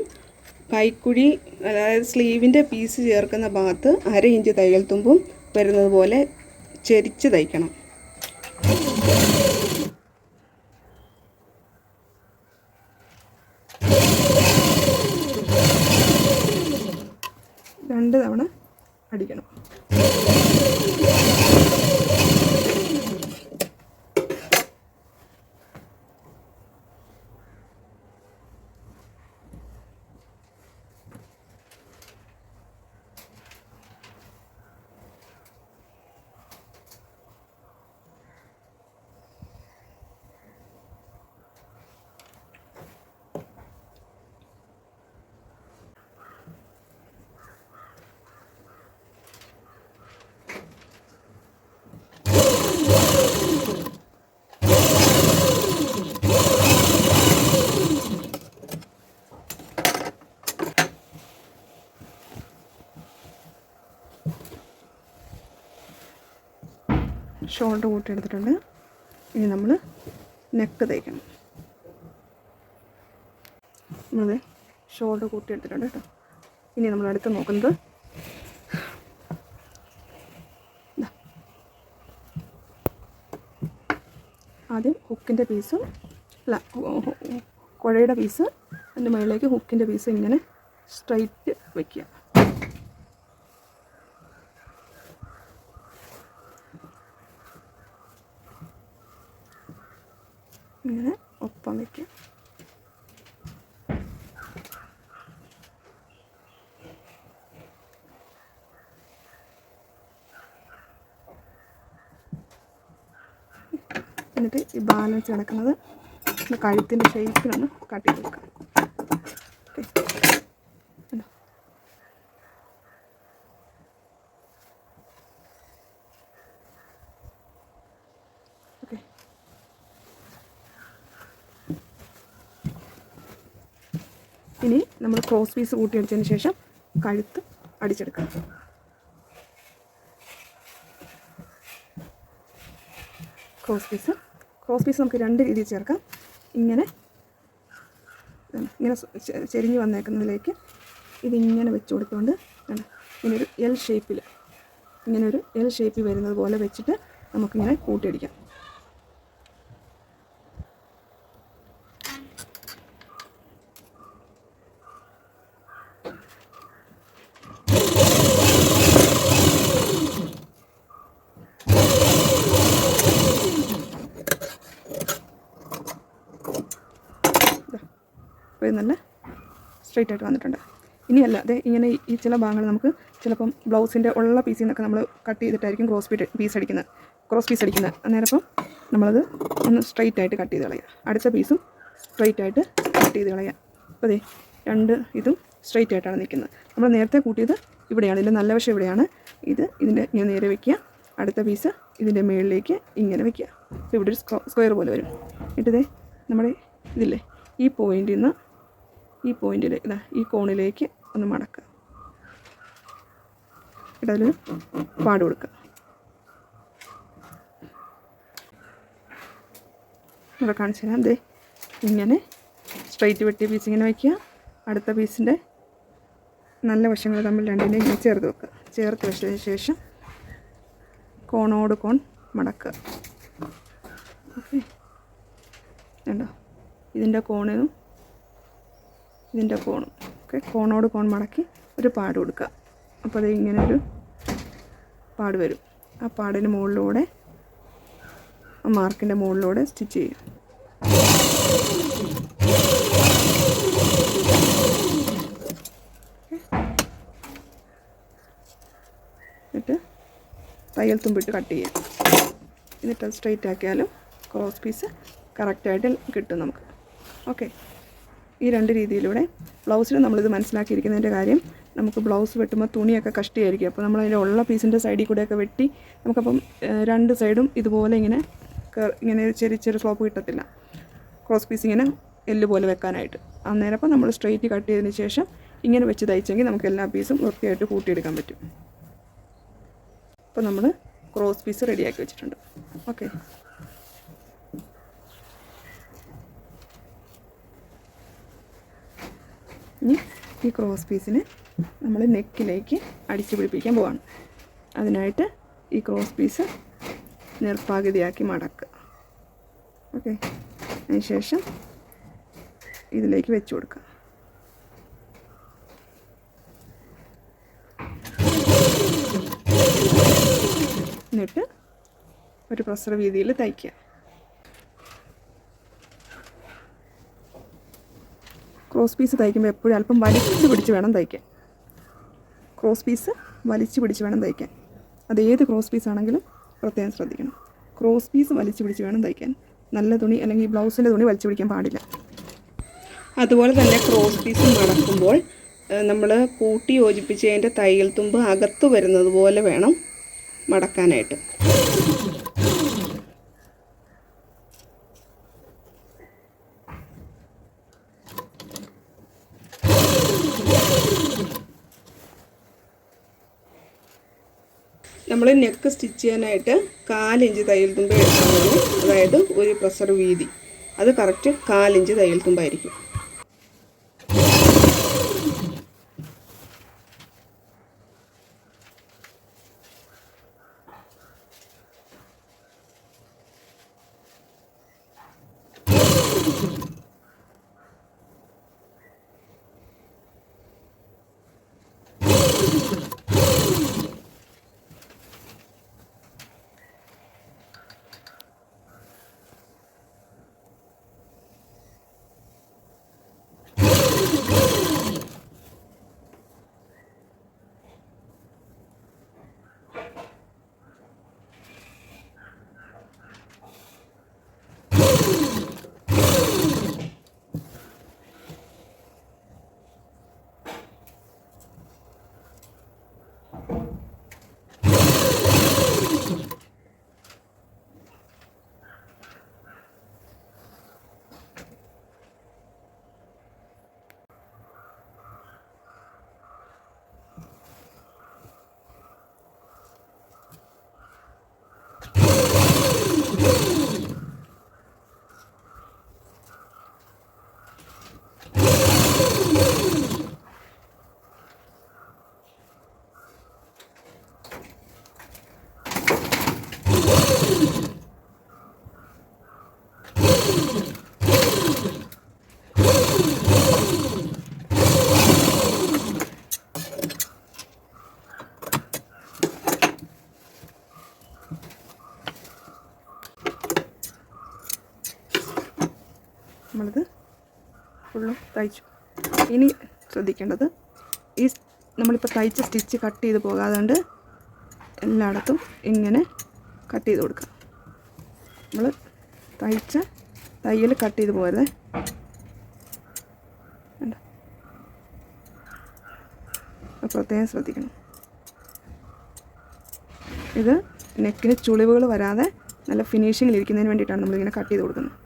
കൈക്കുഴി അതായത് സ്ലീവിൻ്റെ പീസ് ചേർക്കുന്ന ഭാഗത്ത് 1/2 ഇഞ്ച് തയ്യൽ തുമ്പും വരുന്നത് പോലെ ചെരിച്ച് തയ്ക്കണം. രണ്ട് തവണ അടിക്കണം. ഷോൾഡർ കൂട്ടിയെടുത്തിട്ടുണ്ട്. ഇനി നമ്മൾ നെക്ക് തയ്ക്കണം. നമ്മളത് ഷോൾഡർ കൂട്ടിയെടുത്തിട്ടുണ്ട് കേട്ടോ. ഇനി നമ്മൾ അടുത്ത് നോക്കുന്നത് ആദ്യം ഹുക്കിൻ്റെ പീസും അല്ല കുഴയുടെ പീസ് അതിൻ്റെ മുകളിലേക്ക് ഹുക്കിൻ്റെ പീസ് ഇങ്ങനെ സ്ട്രൈറ്റ് വയ്ക്കുക. ഇങ്ങനെ ഒപ്പം വയ്ക്കുക. എന്നിട്ട് ഈ ബാലൻസ് കിടക്കുന്നത് കഴുത്തിൻ്റെ ഷേപ്പിലൊന്ന് കട്ട് ചെയ്ത് കൊടുക്കുക. ഓക്കെ, ഇനി നമ്മൾ ക്രോസ് പീസ് കൂട്ടിയടിച്ചതിന് ശേഷം കഴുത്ത് അടിച്ചെടുക്കാം. ക്രോസ് പീസ് നമുക്ക് രണ്ട് രീതിയിൽ ചേർക്കാം. ഇങ്ങനെ ചെരിഞ്ഞ് വന്നേക്കുന്നതിലേക്ക് ഇതിങ്ങനെ വെച്ച് കൊടുത്തുകൊണ്ട് ഇങ്ങനൊരു എൽ ഷേപ്പിൽ ഇങ്ങനൊരു എൽ ഷേപ്പിൽ വരുന്നത് പോലെ വെച്ചിട്ട് നമുക്കിങ്ങനെ കൂട്ടിയടിക്കാം. അപ്പോൾ നല്ല സ്ട്രെയിറ്റ് ആയിട്ട് വന്നിട്ടുണ്ട്. ഇനിയല്ല അതെ ഇങ്ങനെ ഈ ചില ഭാഗങ്ങൾ നമുക്ക് ചിലപ്പം ബ്ലൗസിൻ്റെ ഉള്ള പീസിൽ നിന്നൊക്കെ നമ്മൾ കട്ട് ചെയ്തിട്ടായിരിക്കും ക്രോസ് പീസ് അടിക്കുന്നത്. അന്നേരം അപ്പം നമ്മളത് ഒന്ന് സ്ട്രെയിറ്റ് ആയിട്ട് കട്ട് ചെയ്ത് കളയുക. അടുത്ത പീസും സ്ട്രെയിറ്റ് ആയിട്ട് കട്ട് ചെയ്ത് കളയുക. അപ്പോൾ അതെ രണ്ട് ഇതും സ്ട്രെയിറ്റ് ആയിട്ടാണ് നിൽക്കുന്നത്. നമ്മൾ നേരത്തെ കൂട്ടിയത് ഇവിടെയാണ്, ഇതിൻ്റെ നല്ല വശം ഇവിടെയാണ്. ഇതിൻ്റെ ഇങ്ങനെ നേരെ വയ്ക്കുക. അടുത്ത പീസ് ഇതിൻ്റെ മുകളിലേക്ക് ഇങ്ങനെ വയ്ക്കുക. അപ്പോൾ ഇവിടെ ഒരു സ്ക്വയർ പോലെ വരും. എന്നിട്ടതേ നമ്മുടെ ഇതില്ലേ ഈ പോയിന്റിൽ നിന്ന് ഈ പോയിന്റിലേക്ക് ഈ കോണിലേക്ക് ഒന്ന് മടക്കുക. ഇതിൽ പാട് കൊടുക്കുക. ഇവിടെ കാണിച്ചു തരാം. ദേ ഇങ്ങനെ സ്ട്രൈറ്റ് വെട്ടിയ പീസ് ഇങ്ങനെ വയ്ക്കുക. അടുത്ത പീസിൻ്റെ നല്ല വശങ്ങൾ തമ്മിൽ രണ്ടിനെ ഇങ്ങനെ ചേർത്ത് വെക്കുക. ചേർത്ത് വെച്ചതിന് ശേഷം കോണോട് കോൺ മടക്കുക. ഓക്കെ, കണ്ടോ ഇതിൻ്റെ കോണിനും ഇതിൻ്റെ കോണും ഓക്കെ കോണോട് കോൺ മടക്കി ഒരു പാട് കൊടുക്കുക. അപ്പോൾ അത് ഇങ്ങനെ ഒരു പാട് വരും. ആ പാടിന് മുകളിലൂടെ ആ മാർക്കിൻ്റെ മുകളിലൂടെ സ്റ്റിച്ച് ചെയ്യും. എന്നിട്ട് തയ്യൽ തുമ്പിട്ട് കട്ട് ചെയ്യാം. എന്നിട്ട് അത് സ്ട്രെയിറ്റ് ആക്കിയാലും ക്രോസ് പീസ് കറക്റ്റായിട്ട് കിട്ടും നമുക്ക്. ഓക്കെ, ഈ രണ്ട് രീതിയിലൂടെ ബ്ലൗസിൽ നമ്മളിത് മനസ്സിലാക്കിയിരിക്കുന്നതിൻ്റെ കാര്യം, നമുക്ക് ബ്ലൗസ് വെട്ടുമ്പോൾ തുണിയൊക്കെ കഷ്ടിയായിരിക്കും. അപ്പോൾ നമ്മളതിൻ്റെ ഉള്ള പീസിൻ്റെ സൈഡിൽ കൂടെയൊക്കെ വെട്ടി നമുക്കപ്പം രണ്ട് സൈഡും ഇതുപോലെ ഇങ്ങനെ ചെറിയൊരു സ്ലോപ്പ് കിട്ടത്തില്ല. ക്രോസ് പീസ് ഇങ്ങനെ എല്ല് പോലെ വെക്കാനായിട്ട്. അന്നേരം അപ്പം നമ്മൾ സ്ട്രെയിറ്റ് കട്ട് ചെയ്തതിന് ശേഷം ഇങ്ങനെ വെച്ച് തയ്ച്ചെങ്കിൽ നമുക്ക് എല്ലാ പീസും വൃത്തിയായിട്ട് കൂട്ടിയെടുക്കാൻ പറ്റും. അപ്പോൾ നമ്മൾ ക്രോസ് പീസ് റെഡിയാക്കി വെച്ചിട്ടുണ്ട്. ഓക്കെ, ഇനി ഈ ക്രോസ് പീസിന് നമ്മൾ നെക്കിലേക്ക് അടിച്ചു പിടിപ്പിക്കാൻ പോവാണ്. അതിനായിട്ട് ഈ ക്രോസ് പീസ് നേർപ്പാകുതിയാക്കി മടക്കുക. ഓക്കെ, അതിനുശേഷം ഇതിലേക്ക് വെച്ച് കൊടുക്കുക. എന്നിട്ട് ഒരു പ്രസര വീതിയിൽ തയ്ക്കുക. ക്രോസ് പീസ് തയ്ക്കുമ്പോൾ എപ്പോഴും അല്പം വലിച്ചു പിടിച്ച് വേണം തയ്ക്കാൻ. ക്രോസ് പീസ് വലിച്ചു പിടിച്ച് വേണം തയ്ക്കാൻ. അതേത് ക്രോസ് പീസ് ആണെങ്കിലും പ്രത്യേകം ശ്രദ്ധിക്കണം. ക്രോസ് പീസ് വലിച്ചു പിടിച്ച് വേണം തയ്ക്കാൻ. നല്ല തുണി അല്ലെങ്കിൽ ബ്ലൗസിൻ്റെ തുണി വലിച്ചു പിടിക്കാൻ പാടില്ല. അതുപോലെ തന്നെ ക്രോസ് പീസ് മടക്കുമ്പോൾ നമ്മൾ കൂട്ടി യോജിപ്പിച്ചതിൻ്റെ തയ്യൽ തുമ്പ് അകത്ത് വരുന്നത് പോലെ വേണം മടക്കാനായിട്ട്. നമ്മൾ നെക്ക് സ്റ്റിച്ച് ചെയ്യാനായിട്ട് 4 ഇഞ്ച് തയ്യൽ തുമ്പ് എടുക്കുന്നത്, അതായത് ഒരു പ്രസർ വീതി, അത് കറക്റ്റ് 4 ഇഞ്ച് തയ്യൽ തുമ്പായിരിക്കും. നമ്മളിത് ഫുള്ളും തയ്ച്ചു. ഇനി ശ്രദ്ധിക്കേണ്ടത്, ഈ നമ്മളിപ്പോൾ തയ്ച്ച സ്റ്റിച്ച് കട്ട് ചെയ്ത് പോകാതെ കൊണ്ട് എല്ലായിടത്തും ഇങ്ങനെ കട്ട് ചെയ്ത് കൊടുക്കുക. നമ്മൾ തയ്ച്ച തയ്യൽ കട്ട് ചെയ്ത് പോകരുത്. പ്രത്യേകം ശ്രദ്ധിക്കണം. ഇത് നെക്കിന് ചുളിവുകൾ വരാതെ നല്ല ഫിനിഷിങ്ങിലിരിക്കുന്നതിന് വേണ്ടിയിട്ടാണ് നമ്മളിങ്ങനെ കട്ട് ചെയ്ത് കൊടുക്കുന്നത്.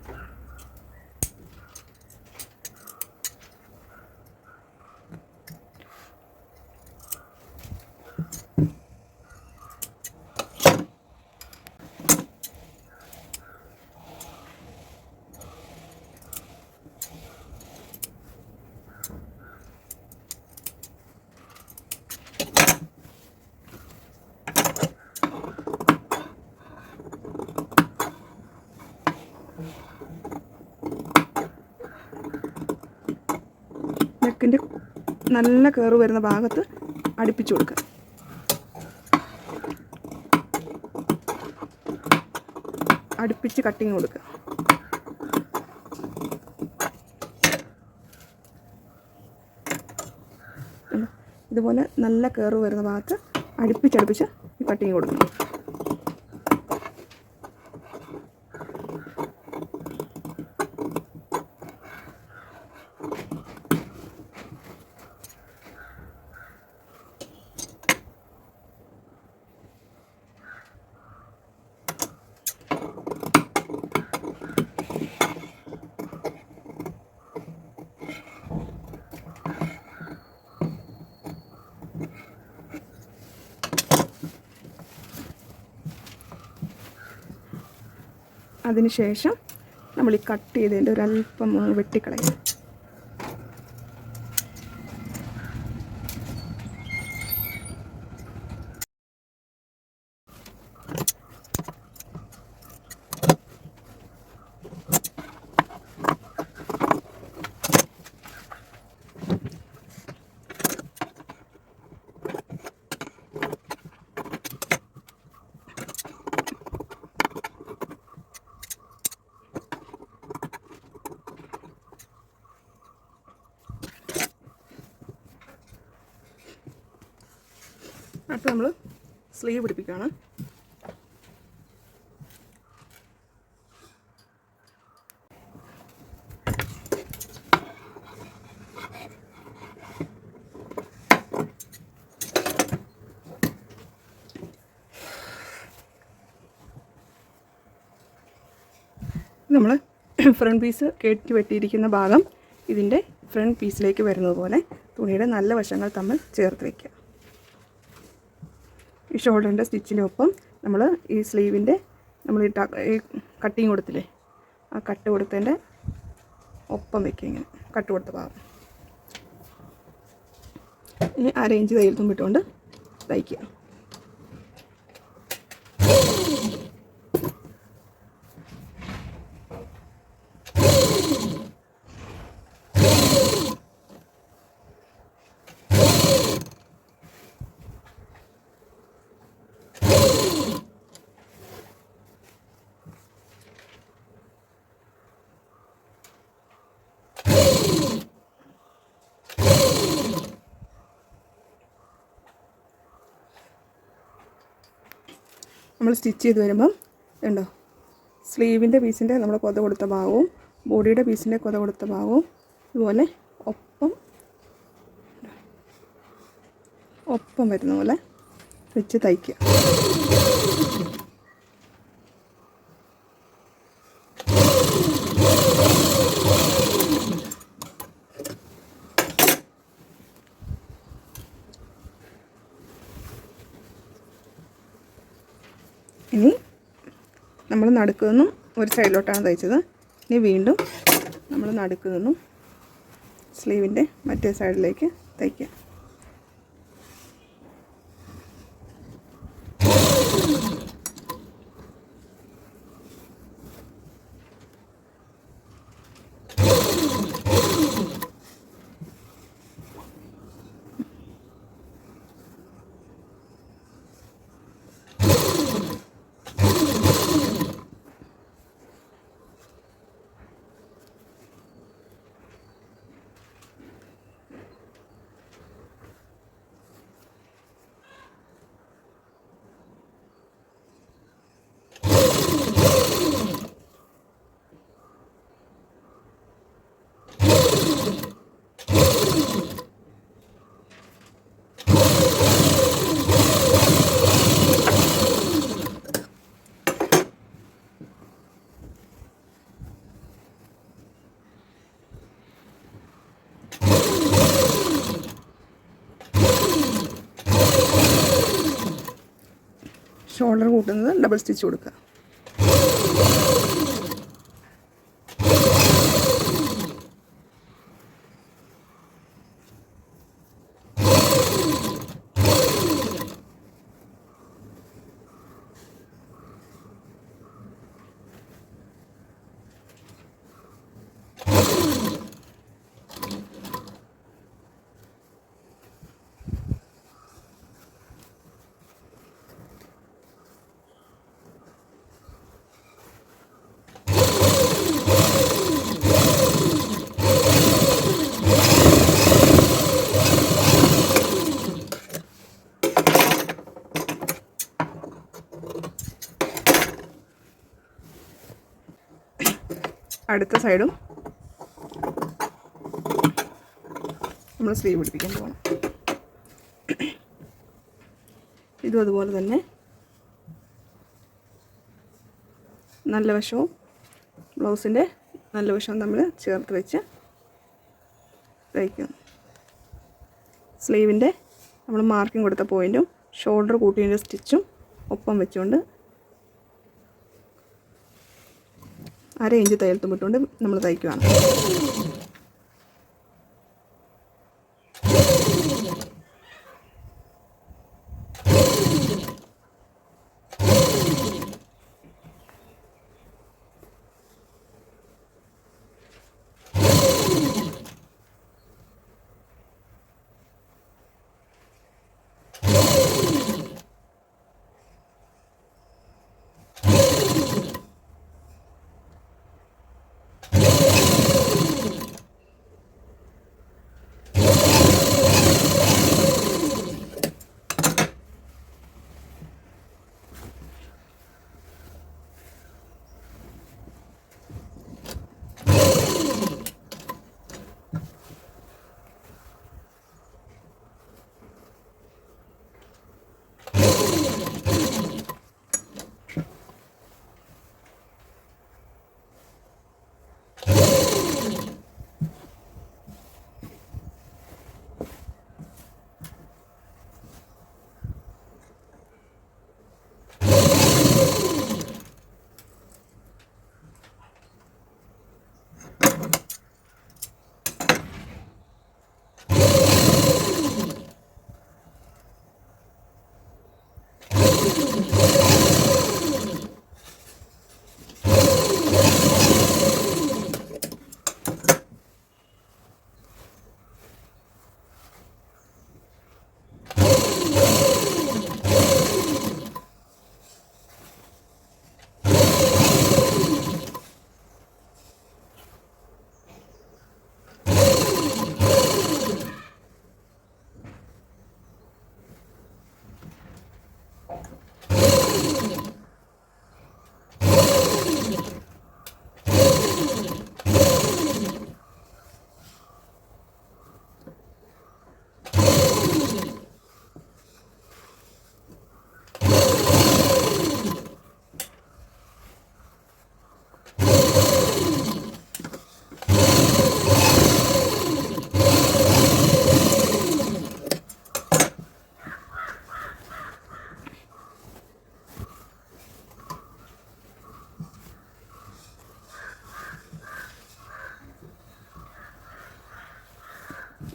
നെക്കിൻ്റെ നല്ല കയറ് വരുന്ന ഭാഗത്ത് അടുപ്പിച്ച് കൊടുക്കുക. അടുപ്പിച്ച് കട്ടിങ് കൊടുക്കുക. ഇതുപോലെ നല്ല കയറ് വരുന്ന ഭാഗത്ത് അടുപ്പിച്ചടുപ്പിച്ച് ഈ കട്ടിങ് കൊടുക്കണം. അതിനുശേഷം നമ്മൾ ഈ കട്ട് ചെയ്തതിൻ്റെ ഒരല്പം വെട്ടിക്കളയും. അടുത്ത് നമ്മൾ സ്ലീവ് പിടിപ്പിക്കുകയാണ്. നമ്മൾ ഫ്രണ്ട് പീസ് കയറ്റി വെട്ടിയിരിക്കുന്ന ഭാഗം ഇതിൻ്റെ ഫ്രണ്ട് പീസിലേക്ക് വരുന്നത് പോലെ തുണിയുടെ നല്ല വശങ്ങൾ തമ്മിൽ ചേർത്ത് വയ്ക്കുക. ഈ ഷോൾഡറിൻ്റെ സ്റ്റിച്ചിൻ്റെ ഒപ്പം നമ്മൾ ഈ സ്ലീവിൻ്റെ നമ്മൾ ഈ കട്ടിങ് കൊടുത്തില്ലേ, ആ കട്ട് കൊടുത്തതിൻ്റെ ഒപ്പം വയ്ക്കുക. ഇങ്ങനെ കട്ട് കൊടുത്ത ഭാഗം ഇനി 1/2 ഇഞ്ച് തയ്യൽ തുമ്പിട്ടുകൊണ്ട് തയ്ക്കുക. നമ്മൾ സ്റ്റിച്ച് ചെയ്ത് വരുമ്പം ഉണ്ടോ, സ്ലീവിൻ്റെ പീസിൻ്റെ നമ്മൾ കൊത കൊടുത്ത ഭാഗവും ബോഡിയുടെ പീസിൻ്റെ കൊത കൊടുത്ത ഭാഗവും ഇതുപോലെ ഒപ്പം വരുന്ന പോലെ വെച്ച് തയ്ക്കുക. ഇനി നമ്മൾ നടുക്ക് നിന്നും ഒരു സൈഡിലോട്ടാണ് തയ്ച്ചത്. ഇനി വീണ്ടും നമ്മൾ നടുക്ക് നിന്നും സ്ലീവിൻ്റെ മറ്റേ സൈഡിലേക്ക് തയ്ക്കുക. ഷോൾഡർ കൂട്ടുന്നത് ഡബിൾ സ്റ്റിച്ച് കൊടുക്കുക. അടുത്ത സൈഡും നമ്മൾ സ്ലീവ് പിടിപ്പിക്കാൻ പോകണം. ഇതും അതുപോലെ തന്നെ നല്ല വശവും ബ്ലൗസിൻ്റെ നല്ല വശവും നമ്മൾ ചേർത്ത് വെച്ച് തയ്ക്കുന്നു. സ്ലീവിൻ്റെ നമ്മൾ മാർക്കിംഗ് കൊടുത്ത പോയിൻറ്റും ഷോൾഡർ കൂട്ടിയതിൻ്റെ സ്റ്റിച്ചും ഒപ്പം വെച്ചുകൊണ്ട് 1/2 ഇഞ്ച് തയ്യൽ തുമ്പിട്ടുകൊണ്ട് നമ്മൾ തയ്ക്കുകയാണ്.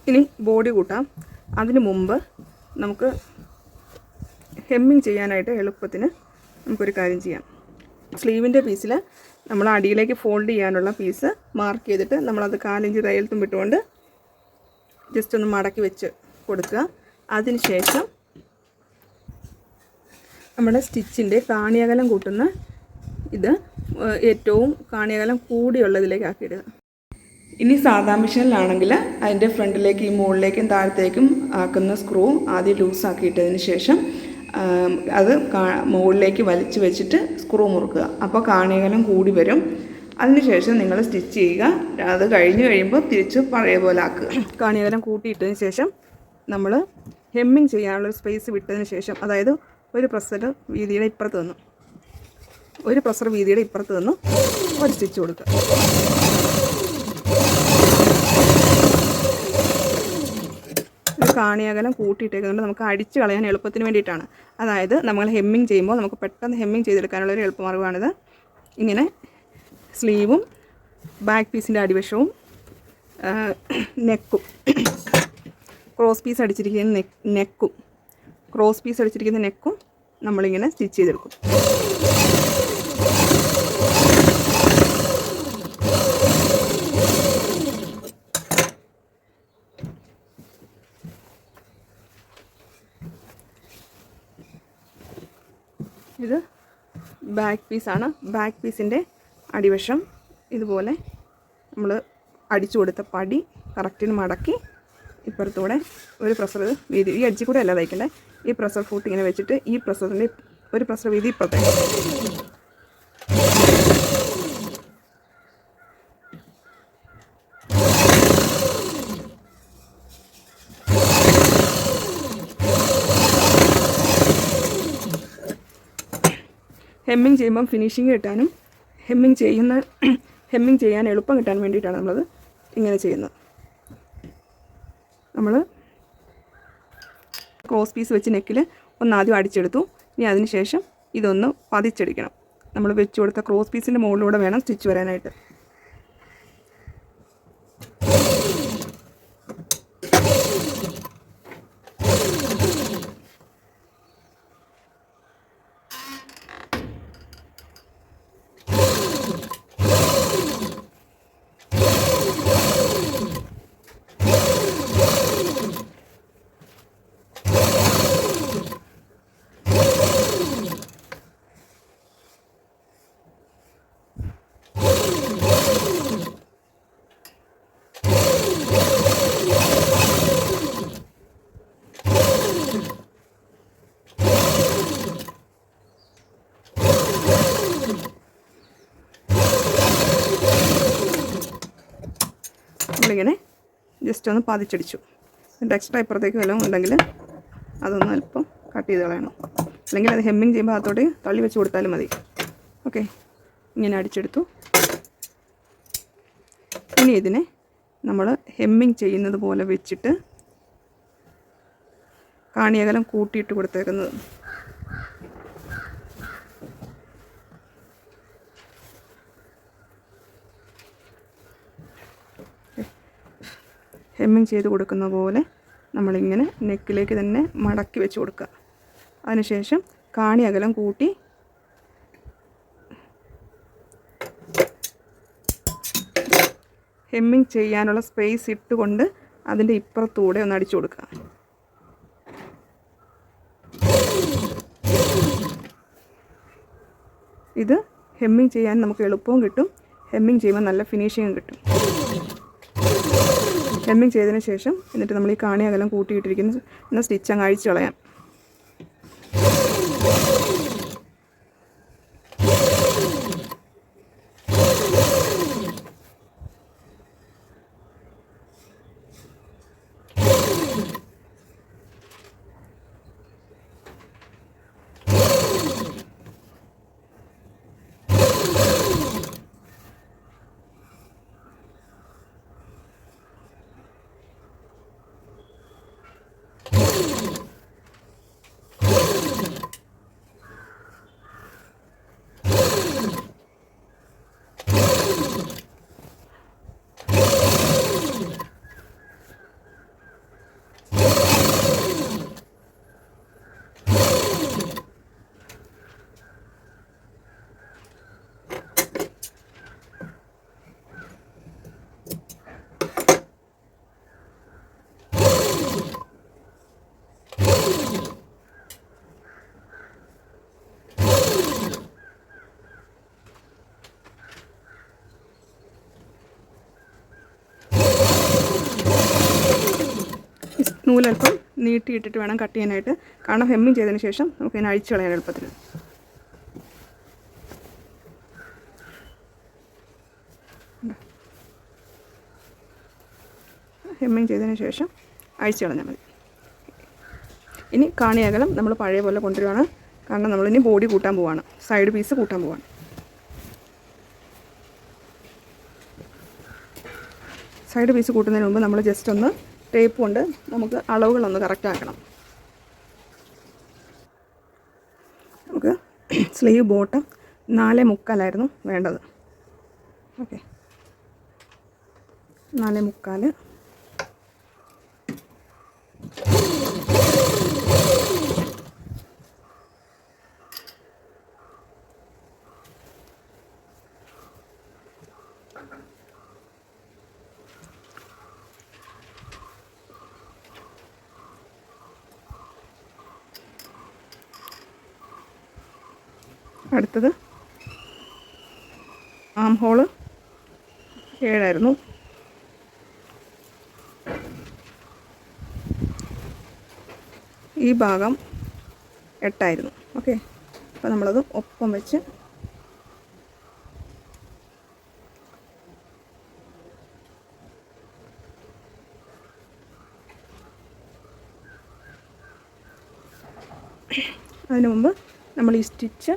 ഇനി ബോഡി കൂട്ടാം. അതിന് മുമ്പ് നമുക്ക് ഹെമ്മിങ് ചെയ്യാനായിട്ട് എളുപ്പത്തിന് നമുക്കൊരു കാര്യം ചെയ്യാം. സ്ലീവിൻ്റെ പീസിൽ നമ്മൾ അടിയിലേക്ക് ഫോൾഡ് ചെയ്യാനുള്ള പീസ് മാർക്ക് ചെയ്തിട്ട് നമ്മളത് 4 ഇഞ്ച് തയ്യൽ തുമ്പിട്ടുകൊണ്ട് ജസ്റ്റ് ഒന്ന് മടക്കി വെച്ച് കൊടുക്കുക. അതിന് ശേഷം നമ്മുടെ സ്റ്റിച്ചിൻ്റെ കാണിയകലം കൂട്ടുന്ന ഇത് ഏറ്റവും കാണിയകലം കൂടിയുള്ളതിലേക്ക് ആക്കിയിടുക. ഇനി സാധാ മെഷീനിലാണെങ്കിൽ അതിൻ്റെ ഫ്രണ്ടിലേക്ക് ഈ മുകളിലേക്കും താഴത്തേക്കും ആക്കുന്ന സ്ക്രൂ ആദ്യം ലൂസാക്കിയിട്ടതിന് ശേഷം അത് മുകളിലേക്ക് വലിച്ചു വെച്ചിട്ട് സ്ക്രൂ മുറുക്കുക. അപ്പോൾ കാണിയകലം കൂടി വരും. അതിനുശേഷം നിങ്ങൾ സ്റ്റിച്ച് ചെയ്യുക. അത് കഴിയുമ്പോൾ തിരിച്ച് പഴയ പോലെ ആക്കുക. കാണിയകലം കൂട്ടിയിട്ടതിന് ശേഷം നമ്മൾ ഹെമ്മിങ് ചെയ്യാനുള്ളൊരു സ്പേസ് വിട്ടതിന് ശേഷം, അതായത് ഒരു പ്രസർ വീതിയുടെ ഇപ്പുറത്ത് നിന്ന് ഒരു സ്റ്റിച്ച് കൊടുക്കുക. കാണിയകലം കൂട്ടിയിട്ടേക്കുന്നുണ്ട് നമുക്ക് അടിച്ച് കളയാൻ എളുപ്പത്തിന് വേണ്ടിയിട്ടാണ്. അതായത് നമ്മൾ ഹെമ്മിങ് ചെയ്യുമ്പോൾ നമുക്ക് പെട്ടെന്ന് ഹെമ്മിങ് ചെയ്തെടുക്കാനുള്ളൊരു എളുപ്പമാർഗ്ഗമാണിത്. ഇങ്ങനെ സ്ലീവും ബാക്ക് പീസിൻ്റെ അടിവശവും നെക്കും ക്രോസ് പീസ് അടിച്ചിരിക്കുന്ന നെക്കും നമ്മളിങ്ങനെ സ്റ്റിച്ച് ചെയ്തെടുക്കും. ഇത് ബാക്ക് പീസാണ്. ബാക്ക് പീസിൻ്റെ അടിവശം ഇതുപോലെ നമ്മൾ അടിച്ചു കൊടുത്ത പടി കറക്റ്റിന് മടക്കി ഇപ്പുറത്തൂടെ ഒരു പ്രസർ വീതി, ഈ അടിച്ചു കൂടെ അല്ല തയ്ക്കണ്ടേ, ഈ പ്രസർ ഫൂട്ട് ഇങ്ങനെ വെച്ചിട്ട് ഈ പ്രസറിൻ്റെ ഒരു പ്രസർ വീതി ഇപ്പുറത്തേക്ക്. ഹെമ്മിങ് ചെയ്യുമ്പം ഫിനിഷിങ് കിട്ടാനും ഹെമ്മിങ് ചെയ്യാൻ എളുപ്പം കിട്ടാൻ വേണ്ടിയിട്ടാണ് നമ്മളത് ഇങ്ങനെ ചെയ്യുന്നത്. നമ്മൾ ക്രോസ് പീസ് വെച്ച് നെക്കിൽ ആദ്യം അടിച്ചെടുത്തു. ഇനി അതിന് ശേഷം ഇതൊന്ന് പതിച്ചടിക്കണം. നമ്മൾ വെച്ച് കൊടുത്ത ക്രോസ് പീസിൻ്റെ മുകളിലൂടെ വേണം സ്റ്റിച്ച് വരാനായിട്ട്. നമ്മളിങ്ങനെ ജസ്റ്റ് ഒന്ന് പതിച്ചടിച്ചു. എന്നിട്ട് എക്സ്ട്രാ ഇപ്പുറത്തേക്ക് വല്ലതും ഉണ്ടെങ്കിൽ അതൊന്ന് അല്പം കട്ട് ചെയ്ത് കളയണം. അല്ലെങ്കിൽ അത് ഹെമ്മിങ് ചെയ്യുമ്പോൾ അകത്തോട്ട് തള്ളി വെച്ച് കൊടുത്താലും മതി. ഓക്കെ, ഇങ്ങനെ അടിച്ചെടുത്തു. ഇനി ഇതിനെ നമ്മൾ ഹെമ്മിങ് ചെയ്യുന്നത് പോലെ വെച്ചിട്ട് കാണിയകലം കൂട്ടിയിട്ട് കൊടുത്തേക്കുന്നത്. ഹെമ്മിങ് ചെയ്ത് കൊടുക്കുന്ന പോലെ നമ്മളിങ്ങനെ നെക്കിലേക്ക് തന്നെ മടക്കി വെച്ച് കൊടുക്കുക. അതിനുശേഷം കാണി അകലം കൂട്ടി ഹെമ്മിങ് ചെയ്യാനുള്ള സ്പേസ് ഇട്ടുകൊണ്ട് അതിൻ്റെ ഇപ്പുറത്തൂടെ ഒന്ന് അടിച്ചു കൊടുക്കുക. ഇത് ഹെമ്മിങ് ചെയ്യാൻ നമുക്ക് എളുപ്പവും കിട്ടും, ഹെമ്മിങ് ചെയ്യുമ്പോൾ നല്ല ഫിനിഷിങ്ങും കിട്ടും. ഹെമ്മിങ് ചെയ്തതിന് ശേഷം എന്നിട്ട് നമ്മൾ ഈ കാണി അകലം കൂട്ടിയിട്ടിരിക്കുന്ന സ്റ്റിച്ച് അങ്ങ് അഴിച്ച് കളയാം. നൂലൽപ്പം നീട്ടിയിട്ടിട്ട് വേണം കട്ട് ചെയ്യാനായിട്ട്. കാരണം ഹെമ്മിങ് ചെയ്തതിന് ശേഷം നമുക്കിതിനെ അഴിച്ചു കളയാൻ എളുപ്പത്തിൽ. ഹെമ്മിങ് ചെയ്തതിന് ശേഷം അഴിച്ചു കളഞ്ഞാൽ മതി. ഇനി കാണിയകലം നമ്മൾ പഴയ പോലെ കൊണ്ടുവരികയാണ്. കാരണം നമ്മളിനി ബോഡി കൂട്ടാൻ പോവുകയാണ്, സൈഡ് പീസ് കൂട്ടാൻ പോവുകയാണ്. സൈഡ് പീസ് കൂട്ടുന്നതിന് മുമ്പ് നമ്മൾ ജസ്റ്റ് ഒന്ന് ടേപ്പ് കൊണ്ട് നമുക്ക് അളവുകളൊന്ന് കറക്റ്റ് ആക്കണം. നമുക്ക് സ്ലീവ് ബോട്ടം 4.25 വേണ്ടത്. ഓക്കെ, 4.25. അടുത്തത് ആം ഹോള് 7. ഈ ഭാഗം 8. ഓക്കെ, അപ്പോൾ നമ്മളത് ഒപ്പം വെച്ച് അതിനു മുമ്പ് നമ്മൾ ഈ സ്റ്റിച്ച്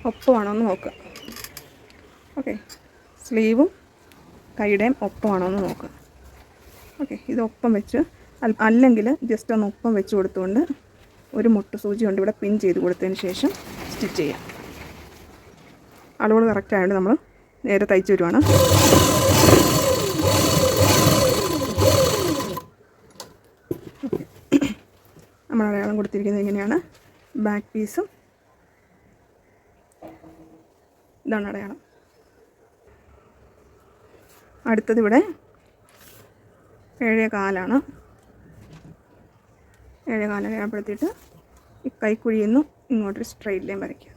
ഒപ്പമാണോ എന്ന് നോക്കുക. ഓക്കെ, സ്ലീവും കൈയുടെയും ഒപ്പമാണോ എന്ന് നോക്കുക. ഓക്കെ, ഇത് ഒപ്പം വെച്ച് അല്ലെങ്കിൽ ജസ്റ്റ് ഒന്ന് ഒപ്പം വെച്ച് കൊടുത്തുകൊണ്ട് ഒരു മുട്ട് സൂചി കൊണ്ട് ഇവിടെ പിൻ ചെയ്ത് കൊടുത്തതിന് ശേഷം സ്റ്റിച്ച് ചെയ്യാം. അളവുകൾ കറക്റ്റ് ആയതുകൊണ്ട് നമ്മൾ നേരെ തയ്ച്ച് വരുവാണ്. നമ്മൾ അടയാളം കൊടുത്തിരിക്കുന്നത് ഇങ്ങനെയാണ്. ബാക്ക് പീസും ഇതാണ് അടയാളം. അടുത്തത് ഇവിടെ 7.25. 7.25 അടയാളപ്പെടുത്തിയിട്ട് ഈ കൈക്കുഴിയിൽ നിന്നും ഇങ്ങോട്ടൊരു സ്ട്രെയിറ്റ് ലൈൻ വരയ്ക്കുക.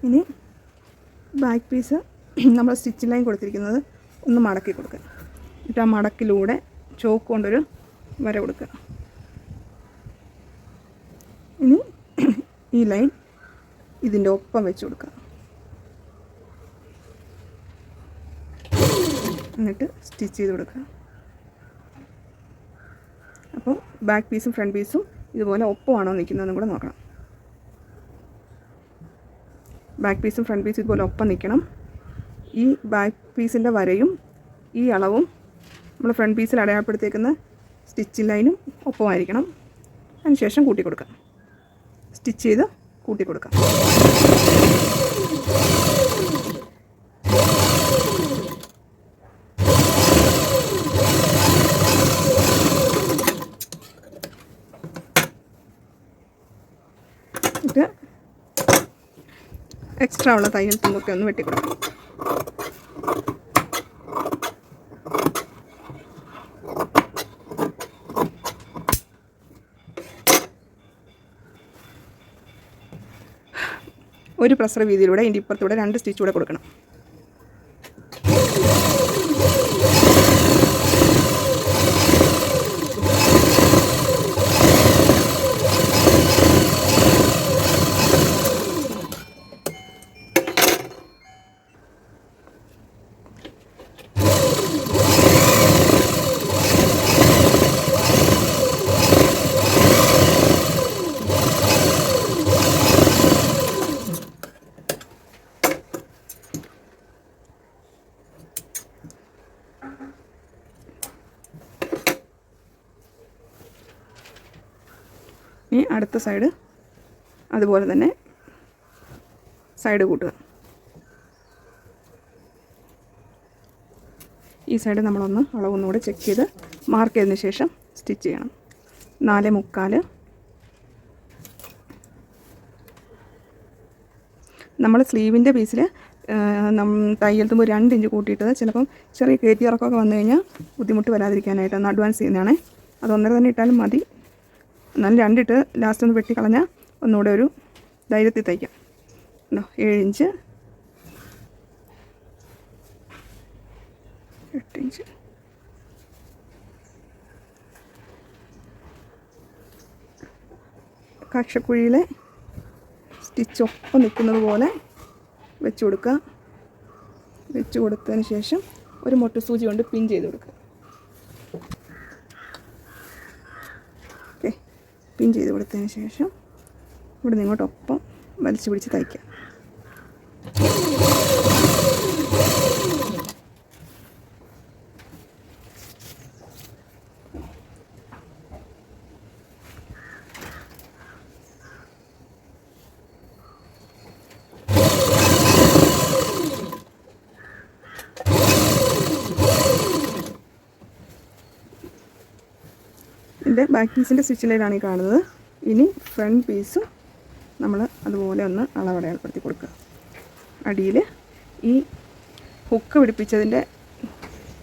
ഇനി ബാക്ക് പീസ് നമ്മൾ സ്റ്റിച്ച് ലൈൻ കൊടുത്തിരിക്കുന്നത് ഒന്ന് മടക്കി കൊടുക്കുക. എന്നിട്ട് ആ മടക്കിലൂടെ ചോക്ക് കൊണ്ടൊരു വര കൊടുക്കുക. ഇനി ഈ ലൈൻ ഇതിൻ്റെ ഒപ്പം വെച്ച് കൊടുക്കുക. എന്നിട്ട് സ്റ്റിച്ച് ചെയ്ത് കൊടുക്കുക. അപ്പോൾ ബാക്ക് പീസും ഫ്രണ്ട് പീസും ഇതുപോലെ ഒപ്പമാണോ നിൽക്കുന്നതെന്നും കൂടെ നോക്കണം. ബാക്ക് പീസും ഫ്രണ്ട് പീസും ഇതുപോലെ ഒപ്പം നിൽക്കണം. ഈ ബാക്ക് പീസിൻ്റെ വരയും ഈ അളവും നമ്മൾ ഫ്രണ്ട് പീസിൽ അടയാളപ്പെടുത്തിയേക്കുന്ന സ്റ്റിച്ചിങ് ലൈനും ഒപ്പമായിരിക്കണം. അതിനുശേഷം കൂട്ടി കൊടുക്കാം. സ്റ്റിച്ച് ചെയ്ത് കൂട്ടി കൊടുക്കാം. ഇത് എക്സ്ട്രാ ഉള്ള തയ്യൽ തുമ്പൊക്കെ ഒന്ന് വെട്ടിക്കൊടുക്കാം. ഒരു പ്രസര വീതിയിലൂടെ ഇതിൻ്റെ ഇപ്പുറത്തൂടെ 2 സ്റ്റിച്ച് കൂടെ കൊടുക്കണം. ഇനി അടുത്ത സൈഡ് അതുപോലെ തന്നെ സൈഡ് കൂട്ടുക. ഈ സൈഡ് നമ്മളൊന്ന് അളവൊന്നുകൂടെ ചെക്ക് ചെയ്ത് മാർക്ക് ചെയ്തതിന് ശേഷം സ്റ്റിച്ച് ചെയ്യണം. 4.25. നമ്മൾ സ്ലീവിൻ്റെ പീസിൽ തയ്യൽ തുമ്പ് 2 ഇഞ്ച് കൂട്ടിയിട്ടത് ചിലപ്പം ചെറിയ കയറ്റി ഇറക്കമൊക്കെ വന്നു കഴിഞ്ഞാൽ ബുദ്ധിമുട്ട് വരാതിരിക്കാനായിട്ട് ഒന്ന് അഡ്വാൻസ് ചെയ്യുന്നതാണേ. അത് 1.5 തന്നെ ഇട്ടാലും മതി. എന്നാലും 2 ഇട്ട് ലാസ്റ്റ് ഒന്ന് വെട്ടിക്കളഞ്ഞാൽ ഒന്നുകൂടെ ഒരു ധൈര്യത്തിൽ തയ്ക്കാം. 7 ഇഞ്ച് 8 ഇഞ്ച്. കക്ഷക്കുഴിയിലെ സ്റ്റിച്ച് ഒപ്പം നിൽക്കുന്നത് പോലെ വെച്ച് കൊടുക്കുക. വെച്ച് കൊടുത്തതിന് ശേഷം ഒരു മുട്ടുസൂചി കൊണ്ട് പിൻ ചെയ്ത് കൊടുക്കുക. ഓക്കെ, പിൻ ചെയ്ത് കൊടുത്തതിന് ശേഷം ഇവിടെ നിന്ന് ഇങ്ങോട്ടൊപ്പം വലിച്ചു പിടിച്ച് തയ്ക്കുക. ഇതിൻ്റെ ബാക്ക് പീസിൻ്റെ സ്റ്റിച്ച് ലൈനാണ് ഈ കാണുന്നത്. ഇനി ഫ്രണ്ട് പീസും നമ്മൾ അതുപോലെ ഒന്ന് അളവടയാളപ്പെടുത്തി കൊടുക്കുക. അടിയിൽ ഈ ഹുക്ക് പിടിപ്പിച്ചതിൻ്റെ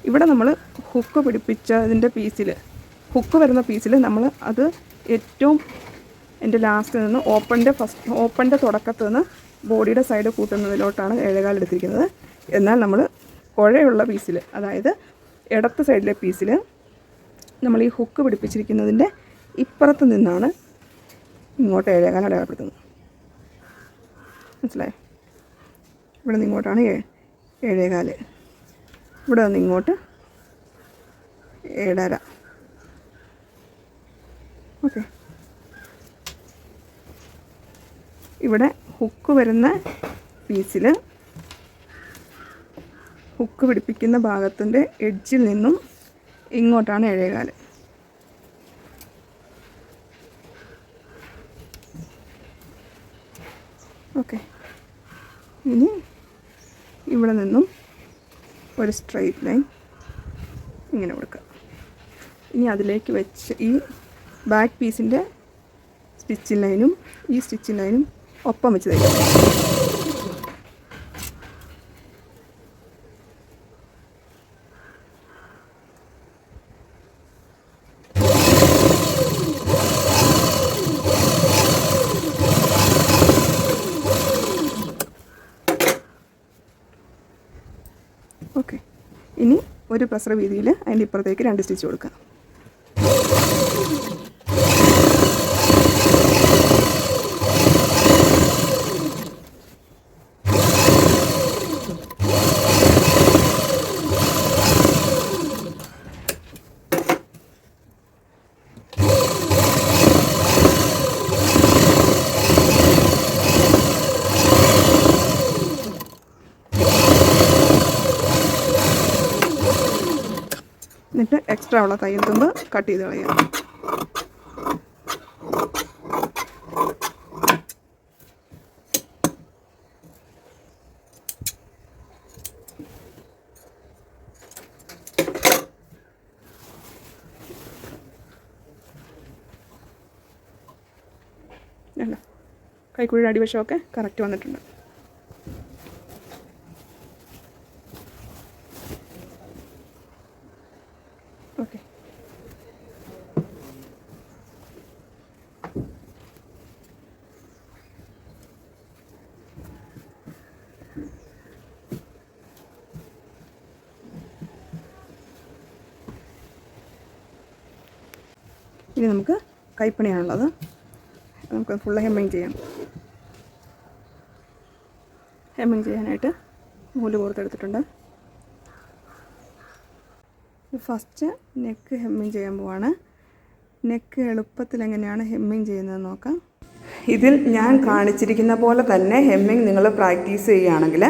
ഇവിടെ നമ്മൾ ഹുക്ക് പിടിപ്പിച്ചതിൻ്റെ പീസിൽ, ഹുക്ക് വരുന്ന പീസിൽ നമ്മൾ അത് ഏറ്റവും എൻ്റെ ലാസ്റ്റിൽ നിന്ന് ഓപ്പണിൻ്റെ തുടക്കത്തിൽ നിന്ന് ബോഡിയുടെ സൈഡ് കൂട്ടുന്നതിലോട്ടാണ് 7/4 എടുത്തിരിക്കുന്നത്. എന്നാൽ നമ്മൾ കുഴയുള്ള പീസിൽ, അതായത് ഇടത്ത് സൈഡിലെ പീസിൽ നമ്മൾ ഈ ഹുക്ക് പിടിപ്പിച്ചിരിക്കുന്നതിൻ്റെ ഇപ്പുറത്ത് നിന്നാണ് ഇങ്ങോട്ട് 7/4 അടയാളപ്പെടുത്തുന്നത്. മനസ്സിലായോ? ഇവിടെ നിന്ന് ഇങ്ങോട്ടാണ് 7/4, ഇവിടെ നിന്ന് ഇങ്ങോട്ട് 7.5. ഓക്കെ, ഇവിടെ ഹുക്ക് വരുന്ന പീസിൽ ഹുക്ക് പിടിപ്പിക്കുന്ന ഭാഗത്തിൻ്റെ എഡ്ജിൽ നിന്നും ഇങ്ങോട്ടാണ് 7/4. ഓക്കെ, ഇനി ഇവിടെ നിന്നും ഒരു സ്ട്രെയിറ്റ് ലൈൻ ഇങ്ങനെ കൊടുക്കുക. ഇനി അതിലേക്ക് വെച്ച് ഈ ബാക്ക് പീസിൻ്റെ സ്റ്റിച്ചിങ് ലൈനും ഈ സ്റ്റിച്ചിങ് ലൈനും ഒപ്പം വെച്ച് തയ്ക്കുക. ഓക്കെ, ഇനി ഒരു പ്രസര വീതിയിൽ അതിൻ്റെ ഇപ്പുറത്തേക്ക് 2 സ്റ്റിച്ച് കൊടുക്കുക. എന്നിട്ട് എക്സ്ട്രാ ഉള്ള തയ്യൽ തുമ്പ് കട്ട് ചെയ്ത് കളയുക. അല്ല, കൈക്കുഴിയുടെ അടിവശമൊക്കെ കറക്റ്റ് വന്നിട്ടുണ്ട്. ഓക്കെ, ഇനി നമുക്ക് കൈപ്പണിയാണുള്ളത്. നമുക്ക് ഫുള്ള് ഹെമ്മിങ് ചെയ്യാം. ഹെമ്മിങ് ചെയ്യാനായിട്ട് നൂല് കോർത്തെടുത്തിട്ടുണ്ട്. ഫസ്റ്റ് നെക്ക് ഹെമ്മിങ് ചെയ്യാൻ പോവാണ്. നെക്ക് എളുപ്പത്തിൽ എങ്ങനെയാണ് ഹെമ്മിങ് ചെയ്യുന്നതെന്ന് നോക്കാം. ഇതിൽ ഞാൻ കാണിച്ചിരിക്കുന്ന പോലെ തന്നെ ഹെമ്മിങ് നിങ്ങൾ പ്രാക്ടീസ് ചെയ്യുകയാണെങ്കിൽ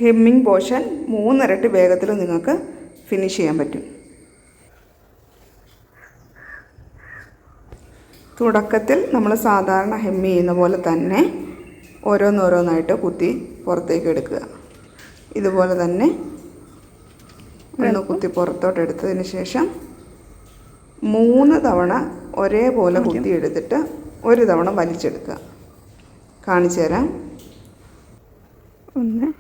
ഹെമ്മിങ് പോർഷൻ 3 ഇരട്ടി വേഗത്തിൽ നിങ്ങൾക്ക് ഫിനിഷ് ചെയ്യാൻ പറ്റും. തുടക്കത്തിൽ നമ്മൾ സാധാരണ ഹെമ്മി ചെയ്യുന്ന പോലെ തന്നെ ഓരോന്നോരോന്നായിട്ട് കുത്തി പുറത്തേക്ക് എടുക്കുക. ഇതുപോലെ തന്നെ ഒന്ന് കുത്തി പുറത്തോട്ട് എടുത്തതിന് ശേഷം 3 തവണ ഒരേപോലെ കുത്തി എടുത്തിട്ട് 1 തവണ വലിച്ചെടുക്കുക. കാണിച്ചു തരാം. 1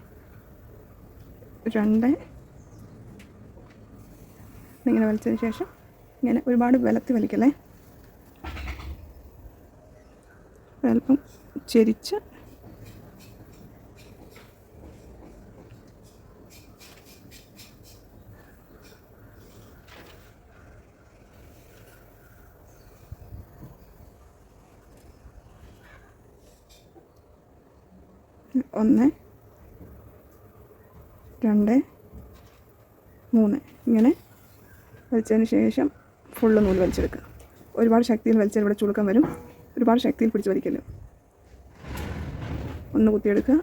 2 ഇങ്ങനെ വലിച്ചതിന് ശേഷം ഇങ്ങനെ ഒരുപാട് ബലത്തിൽ വലിക്കല്ലേ, അല്പം ചെരിച്ച് 1 2 3 ഇങ്ങനെ വലിച്ചതിന് ശേഷം ഫുള്ള് നൂല് വലിച്ചെടുക്കുക. ഒരുപാട് ശക്തിയിൽ വലിച്ചാൽ ഇവിടെ ചുളുക്കം വരും. ഒരുപാട് ശക്തിയിൽ പിടിച്ച് വലിക്കല്ലോ. ഒന്ന് കുത്തിയെടുക്കുക.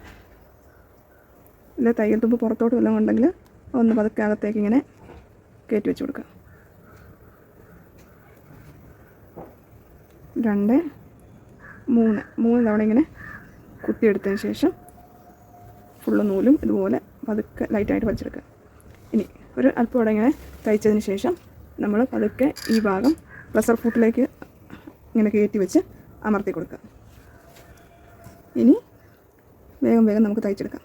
ഇല്ല തയ്യൽ തുമ്പ് പുറത്തോട്ട് വല്ലതും ഉണ്ടെങ്കിൽ ഒന്ന് പതുക്കെ അകത്തേക്ക് ഇങ്ങനെ കയറ്റി വെച്ച് കൊടുക്കുക. 2 3 തവണ ഇങ്ങനെ കുത്തിയെടുത്തതിന് ശേഷം ഫുള്ള് നൂലും ഇതുപോലെ പതുക്കെ ലൈറ്റായിട്ട് വലിച്ചെടുക്കുക. ഇനി ഒരു അല്പം ഇവിടെ ഇങ്ങനെ തയ്ച്ചതിന് ശേഷം നമ്മൾ പതുക്കെ ഈ ഭാഗം പ്രഷർ ഫുട്ടിലേക്ക് ഇങ്ങനെ കയറ്റി വെച്ച് അമർത്തി കൊടുക്കുക. ഇനി വേഗം നമുക്ക് തയ്ച്ചെടുക്കാം.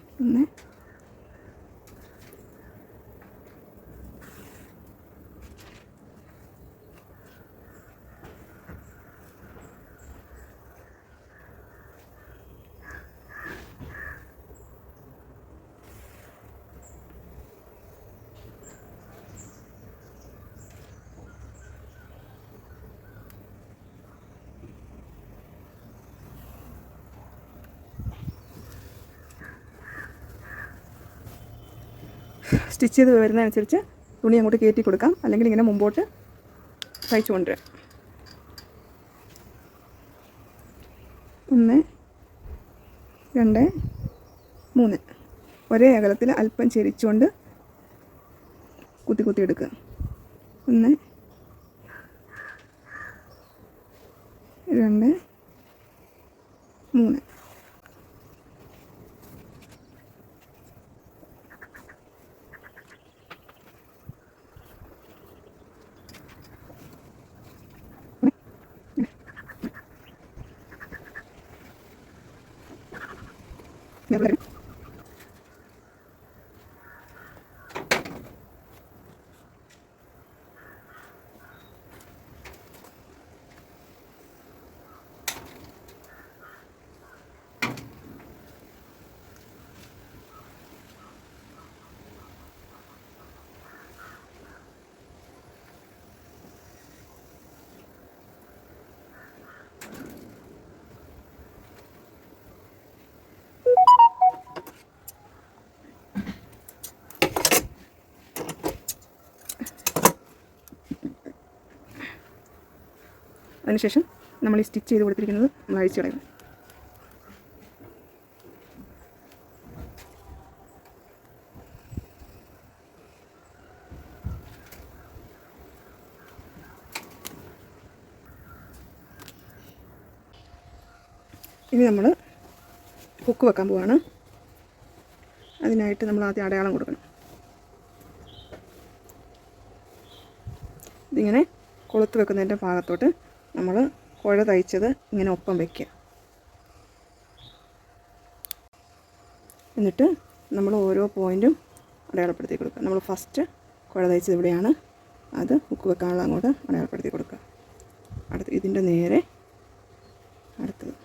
സ്റ്റിച്ച് ചെയ്ത് വരുന്നതനുസരിച്ച് തുണി അങ്ങോട്ട് കയറ്റി കൊടുക്കാം, അല്ലെങ്കിൽ ഇങ്ങനെ മുമ്പോട്ട് തയ്ച്ചു കൊണ്ടുവരാം. 1 2 3 ഒരേ അകലത്തിൽ അല്പം ചെരിച്ചുകൊണ്ട് കുത്തി എടുക്കുക. 1 2 3 അതിനുശേഷം നമ്മൾ ഈ സ്റ്റിച്ച് ചെയ്ത് കൊടുത്തിരിക്കുന്നത് നമ്മൾ അഴിച്ചു കളയും. ഇനി നമ്മൾ ഹുക്ക് വെക്കാൻ പോവാണ്. അതിനായിട്ട് നമ്മൾ ആദ്യം അടയാളം കൊടുക്കണം. ഇതിങ്ങനെ കൊളുത്ത് വെക്കുന്നതിൻ്റെ ഭാഗത്തോട്ട് നമ്മൾ കുഴ തയ്ച്ചത് ഇങ്ങനെ ഒപ്പം വയ്ക്കുക. എന്നിട്ട് നമ്മൾ ഓരോ പോയിൻറ്റും അടയാളപ്പെടുത്തി കൊടുക്കുക. നമ്മൾ ഫസ്റ്റ് കുഴ തയ്ച്ചത് ഇവിടെയാണ്, അത് ഹുക്ക് വെക്കാനുള്ള അങ്ങോട്ട് അടയാളപ്പെടുത്തി കൊടുക്കുക. അടുത്ത് ഇതിൻ്റെ നേരെ അടുത്തത്.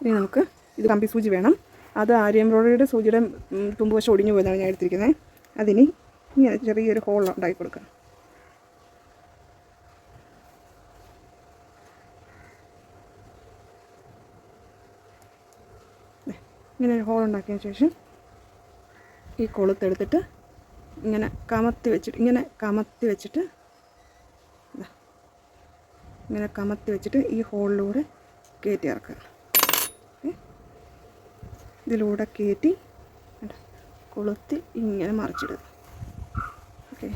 ഇനി നമുക്ക് ഇത് കമ്പി സൂചി വേണം. അത് ആര്യ എംബ്രോയിഡറിയുടെ സൂചിയുടെ തുമ്പുവശം ഒടിഞ്ഞു പോയതാണ് ഞാൻ എടുത്തിരിക്കുന്നത്. അതിന് ഇങ്ങനെ ചെറിയൊരു ഹോൾ ഉണ്ടാക്കി കൊടുക്കുക. ഇങ്ങനെ ഒരു ഹോൾ ഉണ്ടാക്കിയതിന് ശേഷം ഈ കൊളുത്തെടുത്തിട്ട് ഇങ്ങനെ കമത്തി വെച്ചിട്ട് ഈ ഹോളിലൂടെ കയറ്റി ഇറക്കുക. ഇതിലൂടെ കയറ്റി കൊളുത്തി ഇങ്ങനെ മറിച്ചിടുക. ഓക്കെ,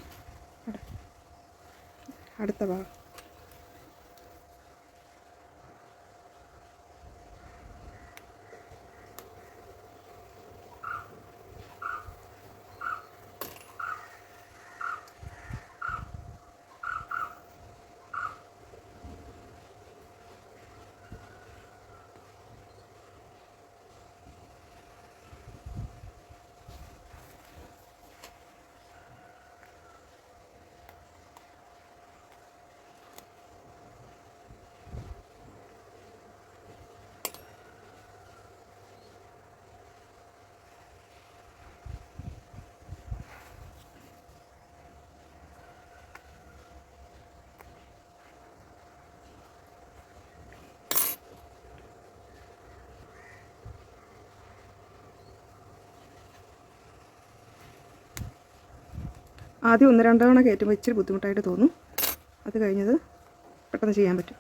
അടുത്ത ഭാഗം. ആദ്യം 1-2 തവണ കയറ്റുമ്പോൾ ഇച്ചിരി ബുദ്ധിമുട്ടായിട്ട് തോന്നും. അത് കഴിഞ്ഞത് പെട്ടെന്ന് ചെയ്യാൻ പറ്റും.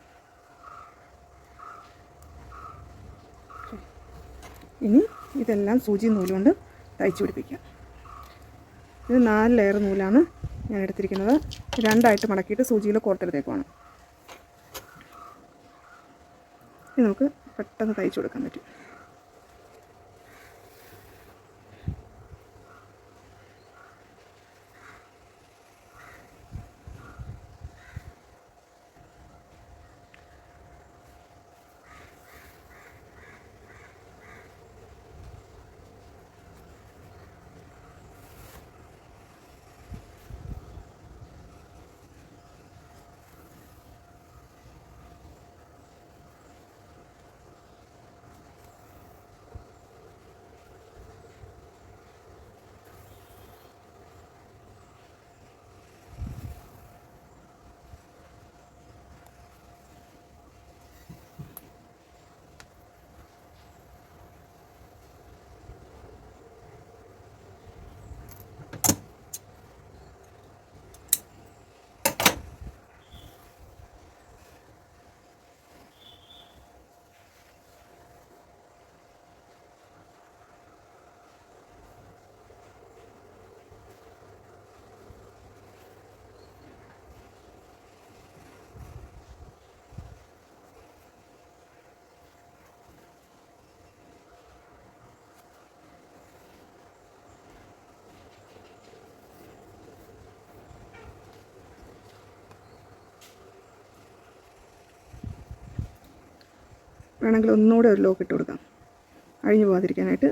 ഇനി ഇതെല്ലാം സൂചി നൂലുകൊണ്ട് തയ്ച്ച് പിടിപ്പിക്കാം. ഇത് 4 ലെയർ നൂലാണ് ഞാൻ എടുത്തിരിക്കുന്നത്. 2ആയിട്ട് മടക്കിയിട്ട് സൂചിയിൽ കോർത്തെടുത്തേക്കുവാണ്. ഇത് നമുക്ക് പെട്ടെന്ന് തയ്ച്ചു കൊടുക്കാൻ പറ്റും. വേണമെങ്കിൽ ഒന്നുകൂടെ ഒരു ലോക്ക് ഇട്ട് കൊടുക്കാം, അഴിഞ്ഞു പോകാതിരിക്കാനായിട്ട്.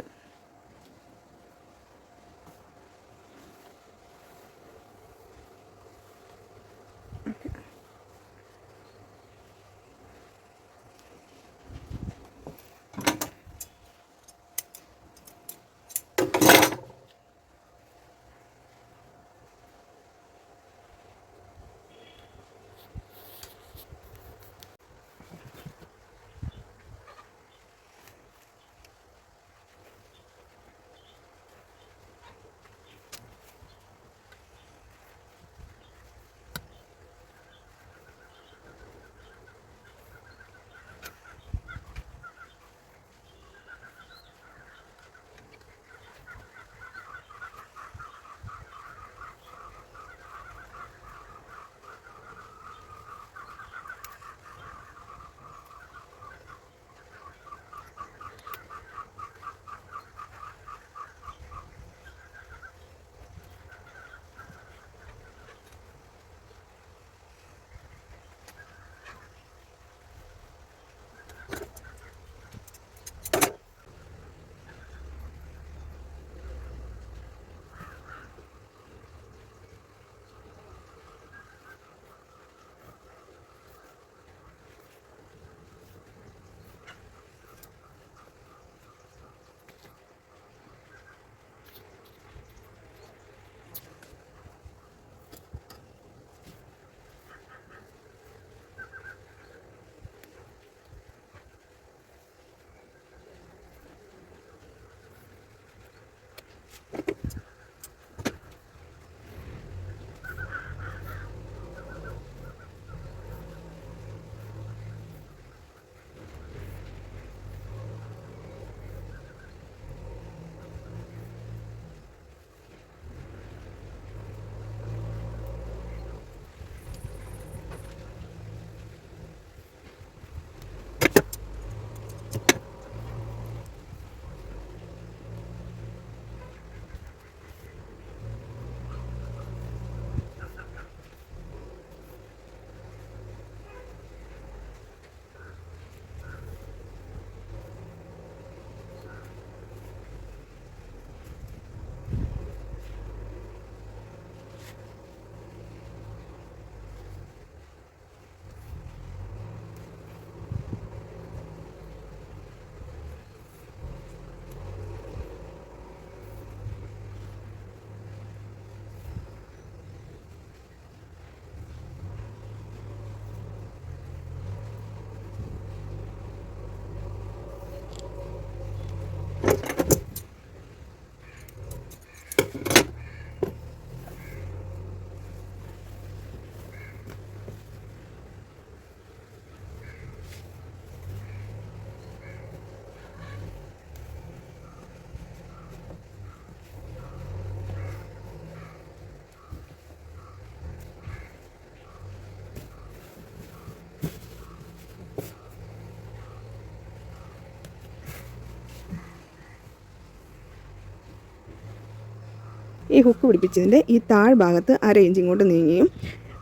ഈ ഹുക്ക് പിടിപ്പിച്ചതിൻ്റെ ഈ താഴ്ഭാഗത്ത് 1/2 ഇഞ്ച് ഇങ്ങോട്ട് നീങ്ങിയും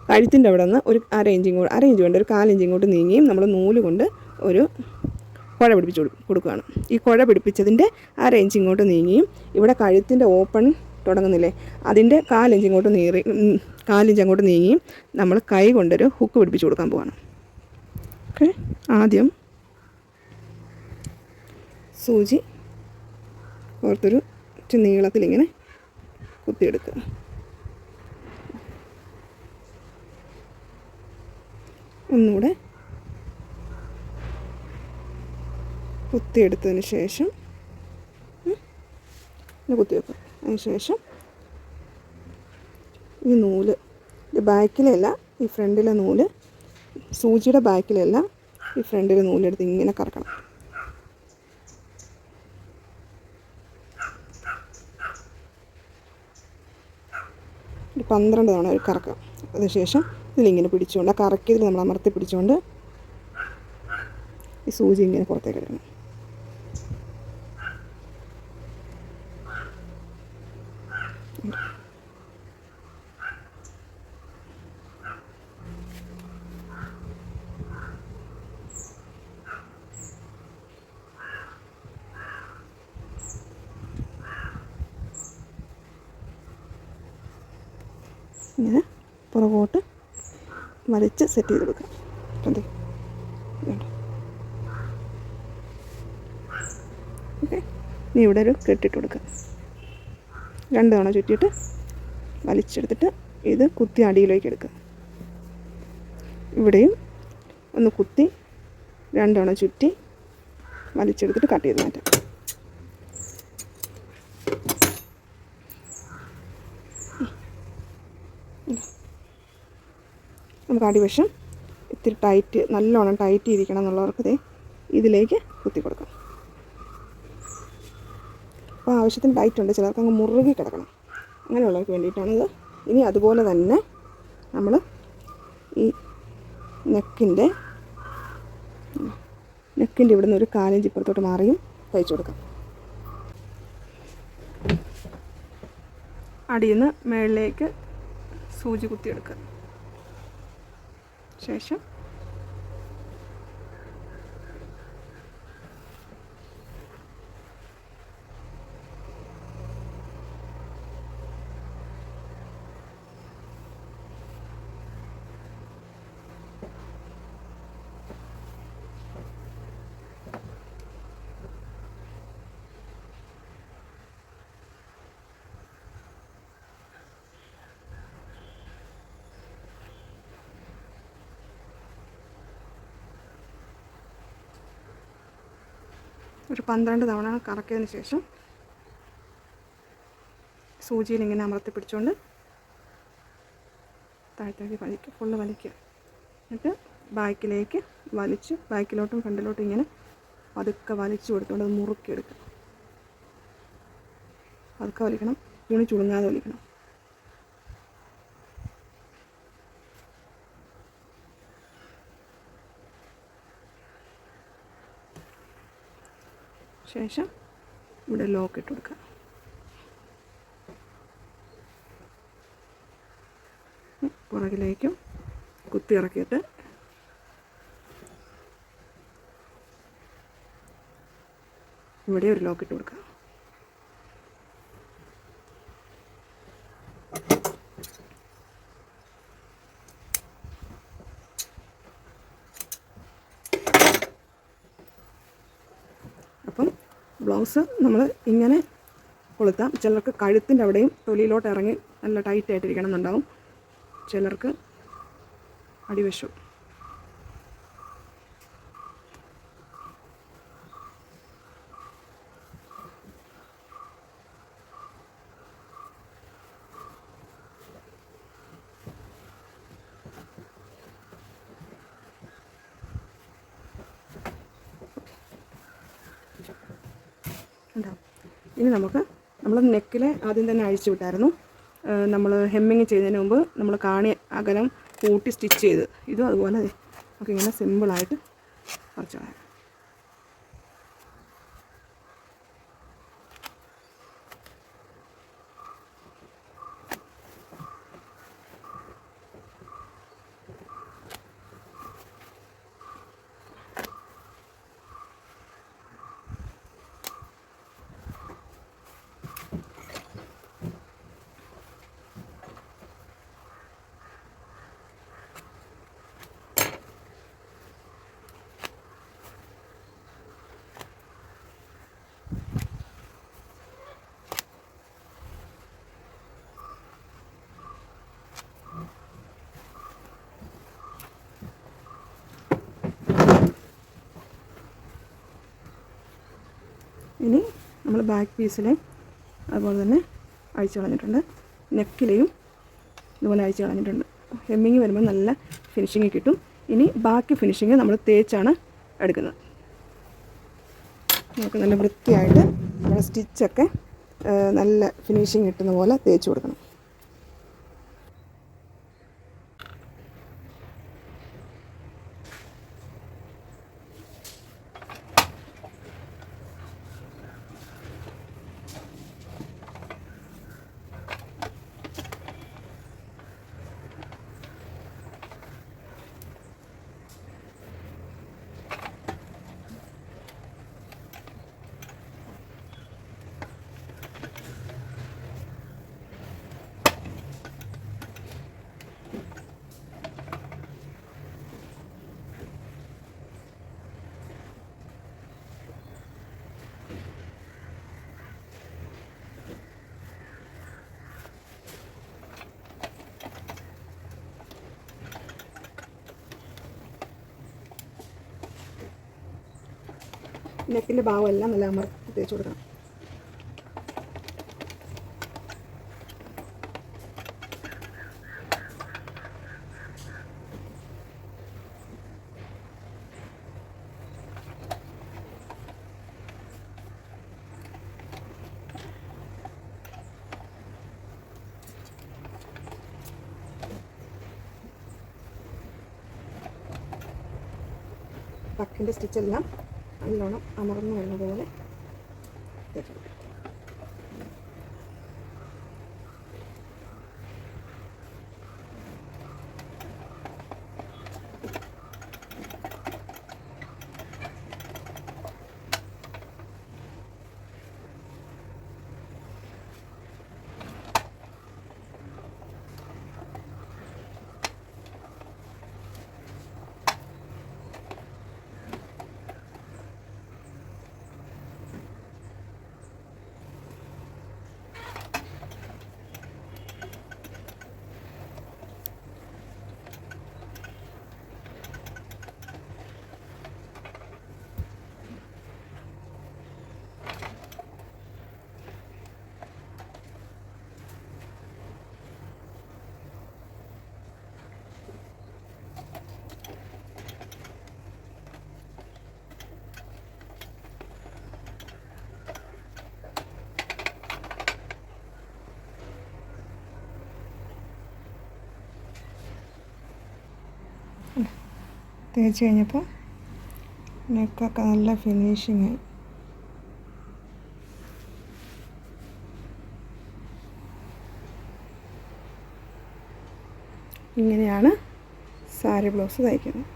കഴുത്തിൻ്റെ അവിടെ നിന്ന് ഒരു 1/2 ഇഞ്ച് ഇങ്ങോട്ട് 1/2 ഇഞ്ച് കൊണ്ട് ഒരു 1/4 ഇഞ്ച് ഇങ്ങോട്ട് നീങ്ങിയും നമ്മൾ നൂല് കൊണ്ട് ഒരു കുഴ പിടിപ്പിച്ച് കൊടുക്കുകയാണ്. ഈ കുഴ പിടിപ്പിച്ചതിൻ്റെ 1/2 ഇഞ്ച് ഇങ്ങോട്ട് നീങ്ങിയും ഇവിടെ കഴുത്തിൻ്റെ ഓപ്പൺ തുടങ്ങുന്നില്ലേ, അതിൻ്റെ 1/4 ഇഞ്ച് ഇങ്ങോട്ട് 1/4 ഇഞ്ച് അങ്ങോട്ട് നീങ്ങിയും നമ്മൾ കൈ കൊണ്ടൊരു ഹുക്ക് പിടിപ്പിച്ച് കൊടുക്കാൻ പോവാണ്. ഓക്കെ, ആദ്യം സൂചി ഓർത്തൊരു നീളത്തിലിങ്ങനെ കുത്തിയെടുക്കുക. ഒന്നുകൂടെ കുത്തിയെടുത്തതിന് ശേഷം കുത്തിവെക്കുക. അതിന് ശേഷം ഈ നൂല് ബാക്കിലല്ല, ഈ ഫ്രണ്ടിലെ നൂല്, സൂചിയുടെ ബാക്കിലല്ല, ഈ ഫ്രണ്ടിലെ നൂലെടുത്ത് ഇങ്ങനെ കറക്കണം. ഒരു 12 തവണ ഒരു കറക്കാം. അതിനുശേഷം ഇതിലിങ്ങനെ പിടിച്ചുകൊണ്ട്, ആ കറക്കിയതിൽ നമ്മൾ അമർത്തി പിടിച്ചുകൊണ്ട് ഈ സൂചി ഇങ്ങനെ പുറത്തേക്ക് എടുക്കണം. ഇങ്ങനെ പുറകോട്ട് വലിച്ച് സെറ്റ് ചെയ്ത് കൊടുക്കാം. ഓക്കെ, ഇനി ഇവിടെ ഒരു കെട്ടിട്ട് കൊടുക്കുക. 2 തവണ ചുറ്റിയിട്ട് വലിച്ചെടുത്തിട്ട് ഇത് കുത്തി അടിയിലേക്ക് എടുക്കുക. ഇവിടെയും ഒന്ന് കുത്തി 2 തവണ ചുറ്റി വലിച്ചെടുത്തിട്ട് കട്ട് ചെയ്ത് മാറ്റാം. നമുക്ക് അടിവശം ഇത്തിരി ടൈറ്റ്, നല്ലോണം ടൈറ്റ് ചെയ്തിരിക്കണം എന്നുള്ളവർക്ക് ഇതിലേക്ക് കുത്തി കൊടുക്കാം. അപ്പോൾ ആവശ്യത്തിന് ടൈറ്റ് ഉണ്ട്, ചിലർക്ക് അങ്ങ് മുറുകി കിടക്കണം, അങ്ങനെയുള്ളവർക്ക് വേണ്ടിയിട്ടാണിത്. ഇനി അതുപോലെ തന്നെ നമ്മൾ ഈ നെക്കിൻ്റെ ഇവിടെ നിന്ന് ഒരു 4 ഇഞ്ച് ഇപ്പുറത്തോട്ട് മാറിയും തയ്ച്ചു കൊടുക്കാം. അടിയിൽ നിന്ന് മുകളിലേക്ക് സൂചി കുത്തിയെടുക്കുക. ശേഷം ഒരു 12 തവണ കറക്കിയതിന് ശേഷം സൂചിയിൽ ഇങ്ങനെ അമർത്തി പിടിച്ചുകൊണ്ട് താഴത്തേക്ക് വലിക്കുക, ഫുള്ള് വലിക്കുക. എന്നിട്ട് ബാക്കിലേക്ക് വലിച്ച് ബാക്കിലോട്ടും ഫ്രണ്ടിലോട്ടും ഇങ്ങനെ പതുക്കെ വലിച്ചു കൊടുത്തുകൊണ്ട് അത് മുറുക്കിയെടുക്കുക. പതുക്കെ വലിക്കണം, തുണി ചുളുങ്ങാതെ വലിക്കണം. ശേഷം ഇവിടെ ലോക്ക് ഇട്ട് കൊടുക്കുക. പുറകിലേക്കും കുത്തി ഇറക്കിയിട്ട് ഇവിടെ ഒരു ലോക്ക് ഇട്ട് കൊടുക്കുക. അപ്പം ബ്ലൗസ് നമ്മൾ ഇങ്ങനെ കൊളുത്താം. ചിലർക്ക് കഴുത്തിൻ്റെ അവിടെയും തൊലിയിലോട്ട് ഇറങ്ങി നല്ല ടൈറ്റായിട്ടിരിക്കണം എന്നുണ്ടാവും, ചിലർക്ക് അടിവശം. ഉണ്ടാവും. ഇനി നമ്മൾ നെക്കിലെ ആദ്യം തന്നെ അഴിച്ചു വിട്ടായിരുന്നു. നമ്മൾ ഹെമ്മിങ് ചെയ്യുന്നതിന് മുമ്പ് നമ്മൾ കാണി അകലം കൂട്ടി സ്റ്റിച്ച് ചെയ്ത്, ഇതും അതുപോലെ നമുക്കിങ്ങനെ സിമ്പിളായിട്ട് കുറച്ച് കളയാം. ബാക്ക് പീസിലെയും അതുപോലെ തന്നെ അഴിച്ചു കളഞ്ഞിട്ടുണ്ട്. നെക്കിലെയും ഇതുപോലെ അഴിച്ചു കളഞ്ഞിട്ടുണ്ട്. ഹെമ്മിങ് വരുമ്പോൾ നല്ല ഫിനിഷിങ് കിട്ടും. ഇനി ബാക്കി ഫിനിഷിങ് നമ്മൾ തേച്ചാണ് എടുക്കുന്നത്. നമുക്ക് നല്ല വൃത്തിയായിട്ട് നമ്മുടെ സ്റ്റിച്ചൊക്കെ നല്ല ഫിനിഷിങ് കിട്ടുന്ന പോലെ തേച്ച് കൊടുക്കണം. നെക്കിൻ്റെ ഭാഗമെല്ലാം നല്ല അമർത്തി തേച്ച് കൊടുക്കണം. പക്കിൻ്റെ സ്റ്റിച്ചെല്ലാം നല്ലോണം അമർന്നു വരുന്ന പോലെ തേച്ച് കൊടുക്കാം. തേച്ച് കഴിഞ്ഞപ്പോൾ നെക്കൊക്കെ നല്ല ഫിനിഷിങ് ആയി. ഇങ്ങനെയാണ് സാരി ബ്ലൗസ് തയ്ക്കുന്നത്.